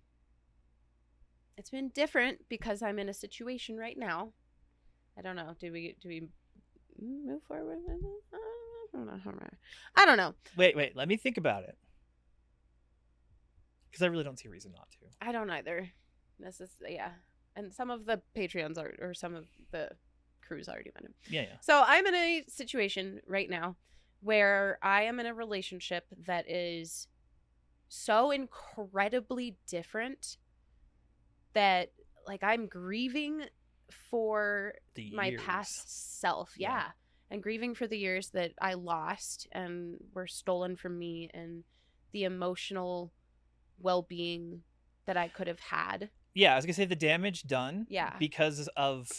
S1: different because I'm in a situation right now. I don't know. Do we move forward with it? I don't know.
S2: Wait. Let me think about it. Because I really don't see a reason not to.
S1: I don't either. Yeah. And some of the Patreons or some of the crews already met him.
S2: Yeah.
S1: So I'm in a situation right now where I am in a relationship that is so incredibly different that like I'm grieving for my past self. Yeah. And grieving for the years that I lost and were stolen from me and the emotional well-being that I could have had.
S2: Yeah, I was going to say the damage done because of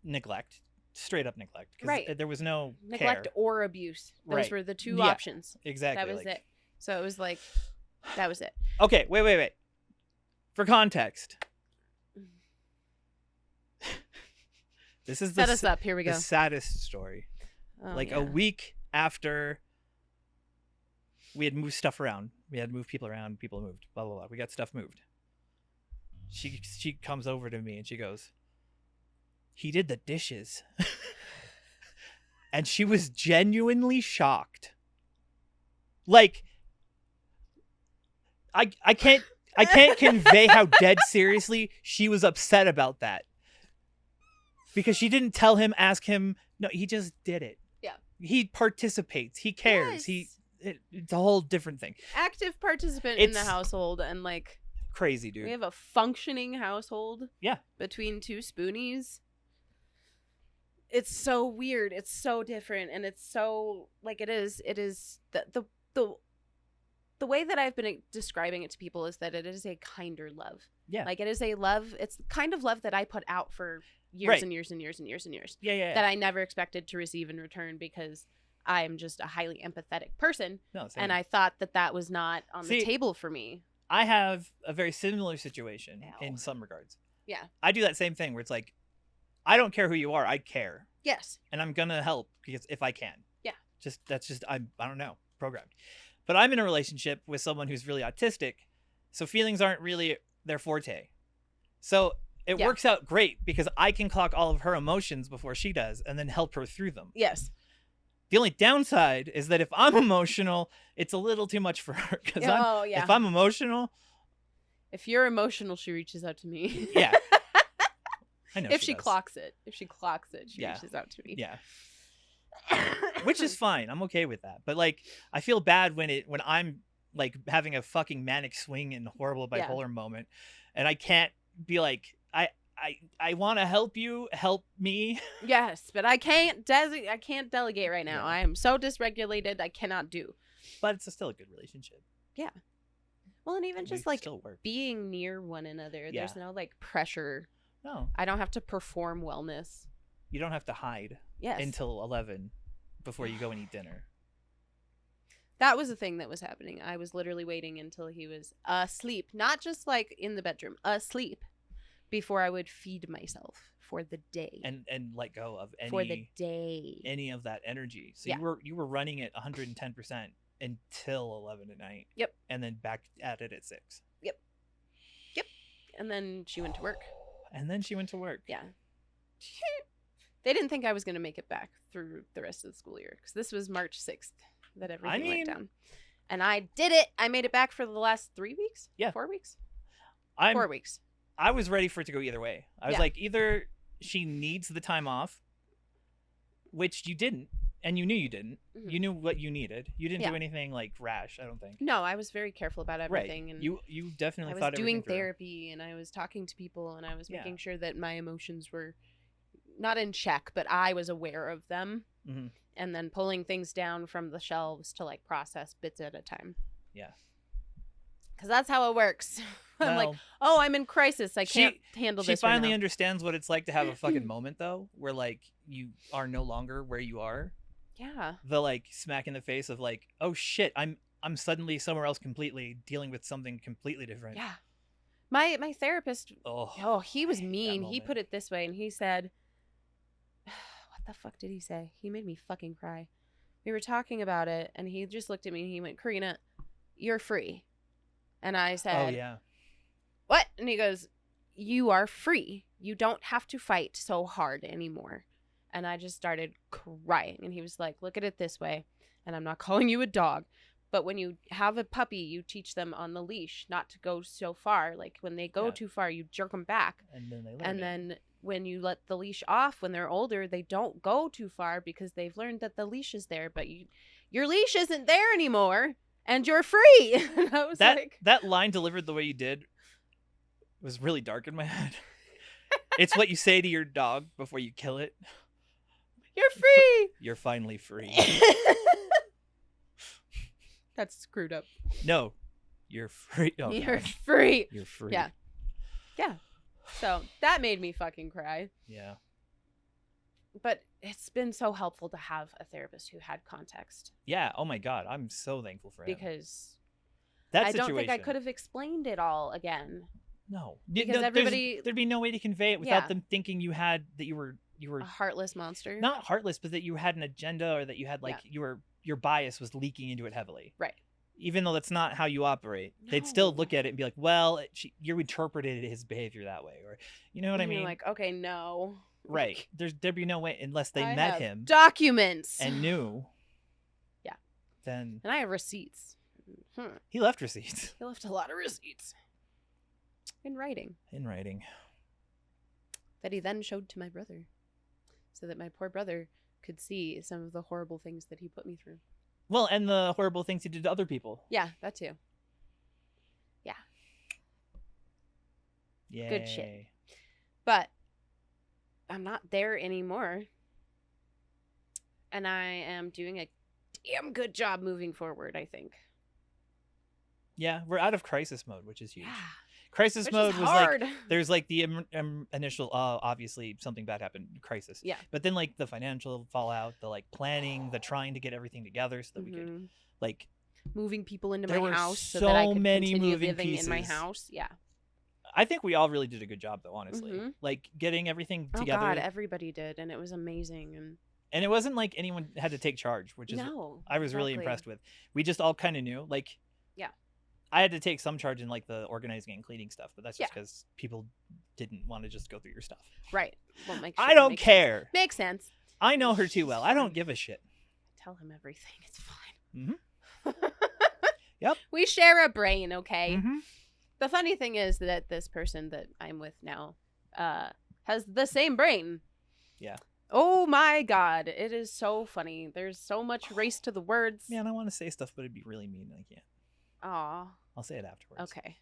S2: neglect. Straight up neglect.
S1: Right.
S2: There was no
S1: neglect
S2: care.
S1: Or abuse. Those were the two options.
S2: Exactly.
S1: That was it. So it was like, that was it.
S2: Okay, wait. For context. This is
S1: Set us up. Here we go.
S2: The saddest story.
S1: Oh,
S2: a week after we had moved stuff around. We had moved people around. People moved. Blah, blah, blah. We got stuff moved. She comes over to me and she goes, he did the dishes. And she was genuinely shocked. Like, I can't convey how dead seriously she was upset about that. Because she didn't tell him, ask him. No, he just did it.
S1: Yeah.
S2: He participates. He cares.
S1: Yes.
S2: It's a whole different thing.
S1: Active participant in the household and like
S2: crazy, dude.
S1: We have a functioning household.
S2: Yeah.
S1: Between two spoonies. It's so weird. It's so different, and it's so like it is the way that I've been describing it to people is that it is a kinder love.
S2: Yeah.
S1: Like it is a love. It's the kind of love that I put out for years and years and years and years and years.
S2: Yeah.
S1: That I never expected to receive in return because I'm just a highly empathetic person.
S2: No, same.
S1: And I thought that was not on the table for me.
S2: I have a very similar situation in some regards.
S1: Yeah.
S2: I do that same thing where it's like, I don't care who you are. I care.
S1: Yes.
S2: And I'm going to help because if I can.
S1: Yeah.
S2: I don't know, programmed. But I'm in a relationship with someone who's really autistic. So feelings aren't really their forte. So it works out great because I can clock all of her emotions before she does and then help her through them.
S1: Yes.
S2: The only downside is that if I'm emotional, it's a little too much for her. Because if I'm emotional.
S1: If you're emotional, she reaches out to me.
S2: Yeah. I know
S1: if she clocks it, she reaches out to me.
S2: Yeah. Which is fine. I'm okay with that. But like, I feel bad when I'm like having a fucking manic swing and horrible bipolar moment, and I can't be like, I want to help you, help me.
S1: Yes, but I can't delegate right now. I am so dysregulated. I cannot do.
S2: But it's still a good relationship.
S1: Yeah. Well, and even just like being near one another, there's no like pressure.
S2: No.
S1: I don't have to perform wellness.
S2: You don't have to hide until 11 before you go and eat dinner.
S1: That was the thing that was happening. I was literally waiting until he was asleep. Not just like in the bedroom, asleep. before I would feed myself for the day.
S2: And let go of
S1: For the day.
S2: any of that energy. So
S1: Yeah.
S2: you were running at 110% until 11 at night.
S1: Yep.
S2: And then back at it at 6.
S1: Yep. And then she went to work.
S2: Yeah.
S1: They didn't think I was going to make it back through the rest of the school year, because this was March 6th that everything went down. And I did it. I made it back for the last 3 weeks?
S2: Yeah.
S1: 4 weeks?
S2: 4
S1: weeks.
S2: I was ready for it to go either way. I was
S1: Yeah.
S2: like, either she needs the time off, which you didn't, and you knew you didn't.
S1: Mhm.
S2: You knew what you needed. You didn't
S1: Yeah.
S2: do anything like rash, I don't think.
S1: No, I was very careful about everything.
S2: Right.
S1: And
S2: You definitely
S1: I was
S2: thought
S1: doing
S2: everything through.
S1: therapy, and I was talking to people, and I was
S2: Yeah.
S1: making sure that my emotions were not in check, but I was aware of them.
S2: Mhm.
S1: And then pulling things down from the shelves to like process bits at a time.
S2: Yeah.
S1: Because that's how it works. I'm like,
S2: Well,
S1: oh, I'm in crisis. I
S2: she-
S1: can't handle
S2: she
S1: this right
S2: finally
S1: now.
S2: understands what it's like to have a fucking moment, though, where like you are no longer where you are.
S1: Yeah.
S2: The like smack in the face of like, oh shit, I'm suddenly somewhere else completely, dealing with something completely different.
S1: Yeah. My therapist,
S2: Oh,
S1: he was
S2: I hate that
S1: mean. He
S2: moment.
S1: put it this way, and he said, what the fuck did he say? He made me fucking cry. We were talking about it, and he just looked at me, and he went, Karina, you're free. And I said,
S2: Oh yeah.
S1: what? And he goes, you are free. You don't have to fight so hard anymore. And I just started crying. And he was like, look at it this way. And I'm not calling you a dog, but when you have a puppy, you teach them on the leash not to go so far. Like when they go
S2: Yeah.
S1: too far, you jerk them back.
S2: And then they learn
S1: And
S2: it.
S1: then when you let the leash off when they're older, they don't go too far because they've learned that the leash is there. But your leash isn't there anymore, and you're free. And I was like,
S2: that line delivered the way you did was really dark in my head. It's what you say to your dog before you kill it.
S1: you're free.
S2: You're finally free.
S1: That's screwed up.
S2: No, you're free. Oh,
S1: You're
S2: God.
S1: free.
S2: You're free.
S1: Yeah. Yeah. So that made me fucking cry.
S2: Yeah.
S1: But it's been so helpful to have a therapist who had context,
S2: Yeah. Oh my God. I'm so thankful for him.
S1: because
S2: That
S1: I
S2: situation.
S1: don't think I could have explained it all again.
S2: No.
S1: Because everybody-
S2: there'd be no way to convey it without
S1: Yeah.
S2: them thinking that you were
S1: A heartless monster.
S2: not heartless, but that you had an agenda, or that you had like your bias was leaking into it heavily.
S1: Right.
S2: Even though that's not how you operate, they'd still
S1: No.
S2: look at it and be like, "Well, you interpreted his behavior that way," or you know what I
S1: And you're
S2: mean?
S1: like, okay, no.
S2: Right. There'd be no way unless they
S1: I
S2: met
S1: have
S2: him
S1: documents.
S2: and knew.
S1: Yeah.
S2: Then
S1: And I have receipts.
S2: he left receipts
S1: He left a lot of receipts. In writing.
S2: in writing.
S1: That he then showed to my brother. So that my poor brother could see some of the horrible things that he put me through.
S2: Well, and the horrible things he did to other people.
S1: Yeah, that too.
S2: Yay.
S1: Good shit. But I'm not there anymore. And I am doing a damn good job moving forward, I think.
S2: Yeah, we're out of crisis mode, which is huge.
S1: Yeah.
S2: Crisis
S1: Which
S2: mode
S1: is
S2: was
S1: hard.
S2: like there's like the initial obviously something bad happened crisis.
S1: Yeah.
S2: But then like the financial fallout, the like planning, the trying to get everything together so that we could
S1: Mhm.
S2: like
S1: Moving people into
S2: There
S1: my
S2: were
S1: house so that I
S2: so
S1: could
S2: many
S1: continue
S2: moving
S1: living in my
S2: pieces.
S1: house. Yeah.
S2: I think we all really did a good job though, honestly.
S1: Mhm.
S2: Like getting everything
S1: Oh
S2: together.
S1: God, everybody did, and it was amazing.
S2: And it wasn't like anyone had to take charge, which is
S1: No,
S2: I was really
S1: exactly.
S2: impressed with. We just all kind of knew. Like,
S1: Yeah.
S2: I had to take some charge in like the organizing and cleaning stuff, but that's just
S1: Yeah.
S2: because people didn't want to just go through your stuff.
S1: Right. Well, make
S2: I
S1: sure-
S2: don't
S1: makes
S2: care.
S1: sense. Makes sense.
S2: I know her too well. I don't give a shit.
S1: Tell him everything. It's fine.
S2: Mhm. Yep.
S1: We share a brain, okay?
S2: Mhm.
S1: The funny thing is that this person that I'm with now has the same brain.
S2: Yeah.
S1: Oh my God. It is so funny. There's so much race to the words.
S2: Man, I want to say stuff, but it'd be really mean, and I can't.
S1: Aw.
S2: I'll say it afterwards.
S1: Okay.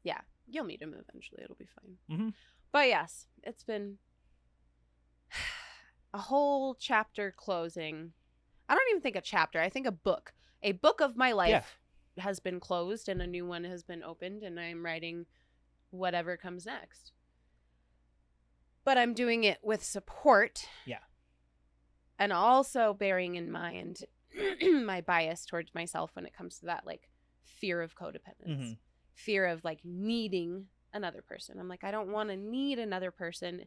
S1: Yeah. You'll meet him eventually. It'll be fine.
S2: Mhm.
S1: But yes, it's been a whole chapter closing. I don't even think a chapter. I think a book. A book of my life has been closed and a new one has been opened, and I'm writing whatever comes next. But I'm doing it with support.
S2: Yeah.
S1: And also bearing in mind my bias towards myself when it comes to that, like, fear of codependence.
S2: Mhm.
S1: Fear of, like, needing another person. I'm like, I don't want to need another person.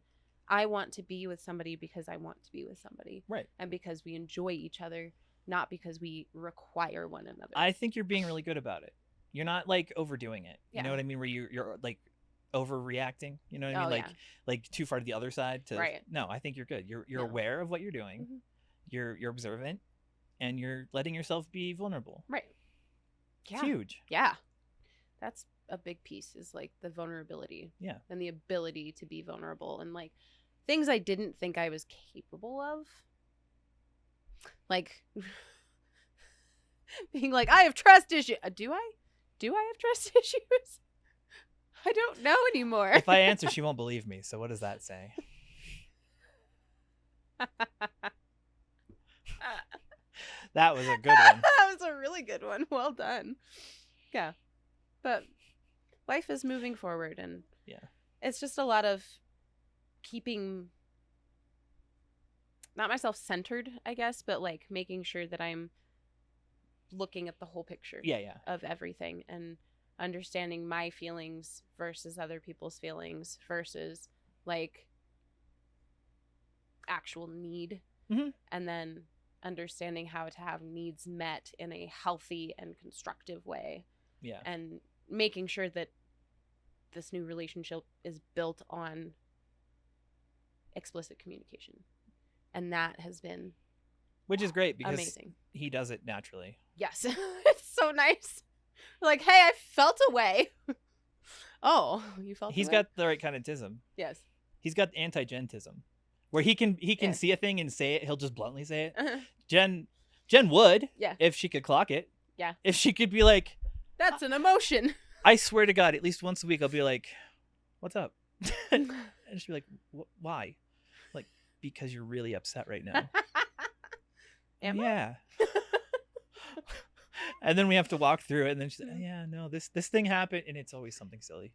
S1: I want to be with somebody because I want to be with somebody.
S2: Right.
S1: And because we enjoy each other, not because we require one another.
S2: I think you're being really good about it. You're not like overdoing it. You
S1: Yeah.
S2: know what I mean? Where you're like overreacting. You know what I mean?
S1: Yeah.
S2: Like too far to the other side.
S1: Right.
S2: No, I think you're good. You're
S1: No.
S2: aware of what you're doing.
S1: Mm-hmm.
S2: You're observant, and you're letting yourself be vulnerable.
S1: Right.
S2: It's huge.
S1: Yeah. That's a big piece, is like the vulnerability.
S2: Yeah.
S1: And the ability to be vulnerable, and like things I didn't think I was capable of. Like being like, I have trust issues. Do I have trust issues? I don't know anymore.
S2: If I answer, she won't believe me. So what does that say? That was a good one.
S1: That was a really good one. Well done. Yeah. But life is moving forward, and it's just a lot of keeping not myself centered, I guess, but like making sure that I'm looking at the whole picture of everything, and understanding my feelings versus other people's feelings versus like actual need.
S2: Mm-hmm.
S1: And then understanding how to have needs met in a healthy and constructive way.
S2: Yeah.
S1: And making sure that this new relationship is built on explicit communication. And that has been
S2: which is great because
S1: amazing.
S2: He does it naturally.
S1: Yes. It's so nice. Like, hey, I felt a way. Oh, you felt
S2: He's
S1: a way?
S2: got the right kind of tism.
S1: Yes.
S2: He's got anti-Jen-tism, where he can see a thing and say it. He'll just bluntly say it.
S1: Uh-huh.
S2: Jen would,
S1: Yeah.
S2: if she could clock it.
S1: Yeah.
S2: If she could be like,
S1: that's an emotion.
S2: I swear to God, at least once a week, I'll be like, what's up? And she'll be like, why? Like, because you're really upset right now.
S1: Am I?
S2: Yeah. And then we have to walk through it, and then she's like, yeah, no, this thing happened, and it's always something silly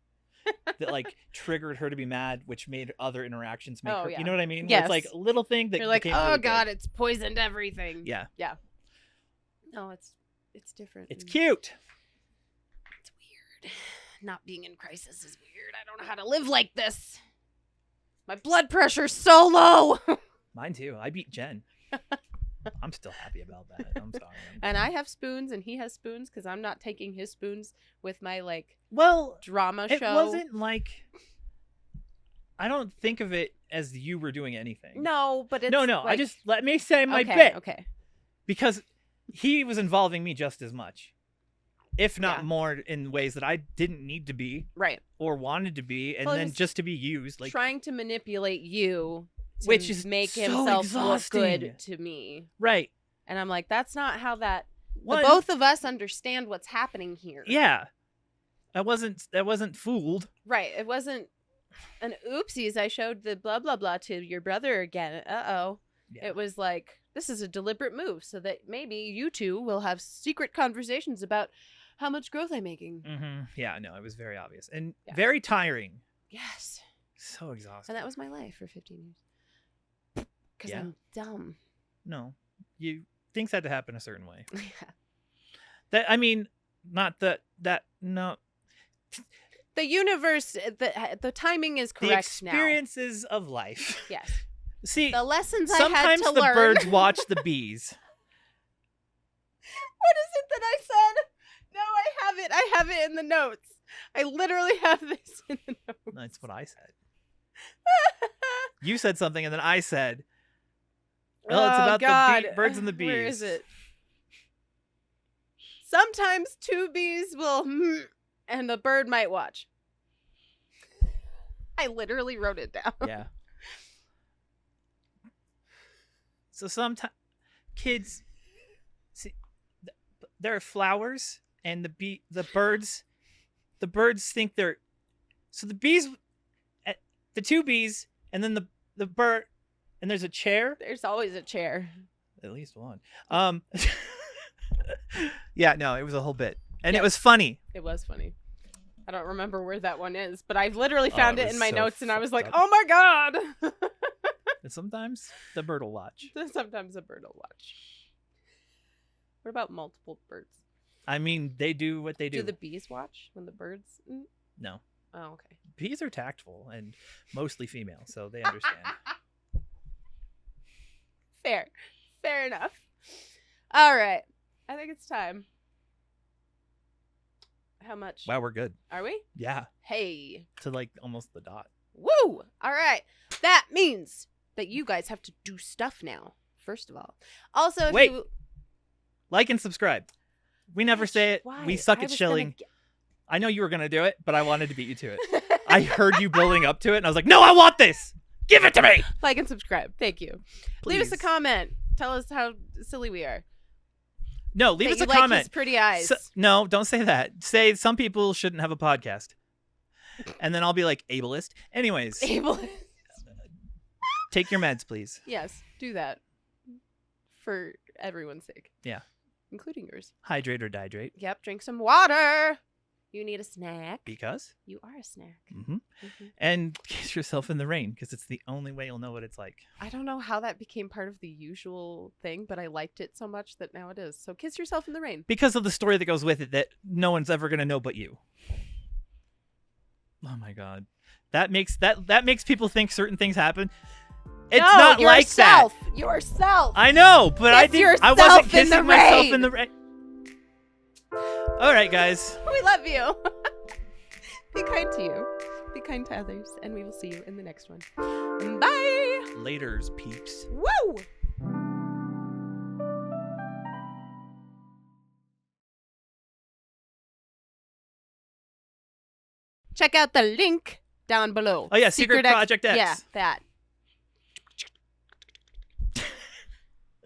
S2: that like triggered her to be mad, which made other interactions make her.
S1: Yeah.
S2: You know what I mean?
S1: Yes.
S2: It's like a little thing that
S1: you're like,
S2: became
S1: oh
S2: really
S1: God,
S2: good.
S1: it's poisoned everything.
S2: Yeah.
S1: Yeah. No, it's different.
S2: It's cute.
S1: It's weird. Not being in crisis is weird. I don't know how to live like this. My blood pressure's so low.
S2: Mine too. I beat Jen. I'm still happy about that. I'm sorry.
S1: And I have spoons, and he has spoons, because I'm not taking his spoons with my like drama show.
S2: It wasn't like, I don't think of it as you were doing anything.
S1: No, but it's
S2: no.
S1: like,
S2: I just let me say my
S1: okay,
S2: bit.
S1: Okay.
S2: Because he was involving me just as much, if not more, in ways that I didn't need to be,
S1: right,
S2: or wanted to be, and
S1: well,
S2: then just to be used, like
S1: trying to manipulate you.
S2: Which is
S1: make
S2: so
S1: himself
S2: exhausting.
S1: look good to me.
S2: Right.
S1: And I'm like, that's not how that
S2: One,
S1: both of us understand what's happening here.
S2: Yeah. I wasn't fooled.
S1: Right. It wasn't an oopsies, I showed the blah blah blah to your brother again. Uh-oh. Yeah. It was like, this is a deliberate move so that maybe you two will have secret conversations about how much growth I'm making.
S2: Mm-hmm. Yeah, no, it was very obvious and very tiring.
S1: Yes.
S2: So exhausting.
S1: And that was my life for 15 years. Because I'm dumb.
S2: No, things had to happen a certain way.
S1: Yeah.
S2: That, I mean, not that no.
S1: The universe, the timing is correct now.
S2: The experiences of life.
S1: Yes.
S2: See,
S1: the lessons I had to learn.
S2: Sometimes the birds watch the bees.
S1: What is it that I said? No, I have it in the notes. I literally have this in the notes.
S2: That's what I said. You said something, and then I said, well, it's about the birds and the bees.
S1: Where is it? Sometimes two bees will and the bird might watch. I literally wrote it down.
S2: Yeah. So sometimes kids see there are flowers, and the birds think they're, so the bees, the two bees, and then the bird, and there's a chair.
S1: There's always a chair.
S2: At least one. Yeah, no, it was a whole bit, and it was funny.
S1: It was funny. I don't remember where that one is, but I've literally found it in my
S2: so
S1: notes, and I was like,
S2: fucked
S1: "Oh my God!"
S2: And sometimes the bird will watch.
S1: Sometimes a bird will watch. What about multiple birds?
S2: I mean, they do what they do.
S1: Do the bees watch when the birds?
S2: No.
S1: Oh, okay.
S2: Bees are tactful and mostly female, so they understand.
S1: Fair enough. All right. I think it's time. How much?
S2: Wow, we're good.
S1: Are we?
S2: Yeah.
S1: Hey.
S2: To like almost the dot.
S1: Woo! All right. That means that you guys have to do stuff now, first of all. Also, if
S2: Wait.
S1: you...
S2: Like and subscribe. We never say it.
S1: Why?
S2: We suck
S1: I
S2: at
S1: was
S2: shilling.
S1: gonna
S2: I know you were going to do it, but I wanted to beat you to it. I heard you building up to it, and I was like, no, I want this. Give it to me.
S1: Like and subscribe. Thank you.
S2: Please.
S1: Leave us a comment. Tell us how silly we are.
S2: No, leave us a
S1: like
S2: comment.
S1: His pretty eyes.
S2: No, don't say that. Say some people shouldn't have a podcast. And then I'll be like, ableist. Anyways.
S1: Ableist.
S2: Take your meds, please.
S1: Yes, do that. For everyone's sake.
S2: Yeah.
S1: Including yours.
S2: Hydrate or dihydrate.
S1: Yep, drink some water. You need a snack.
S2: Because?
S1: You are a snack.
S2: Mm-hmm. And kiss yourself in the rain, because it's the only way you'll know what it's like.
S1: I don't know how that became part of the usual thing, but I liked it so much that now it is. So kiss yourself in the rain.
S2: Because of the story that goes with it that no one's ever going to know but you. Oh my God. That makes people think certain things happen. It's not like that.
S1: Yourself.
S2: I know, but I think I wasn't kissing myself in the rain. All right, guys.
S1: We love you. Be kind to you. Be kind to others, and we will see you in the next one. Bye.
S2: Laters, peeps.
S1: Woo! Check out the link down below.
S2: Oh yeah, Secret Project X.
S1: Yeah, that.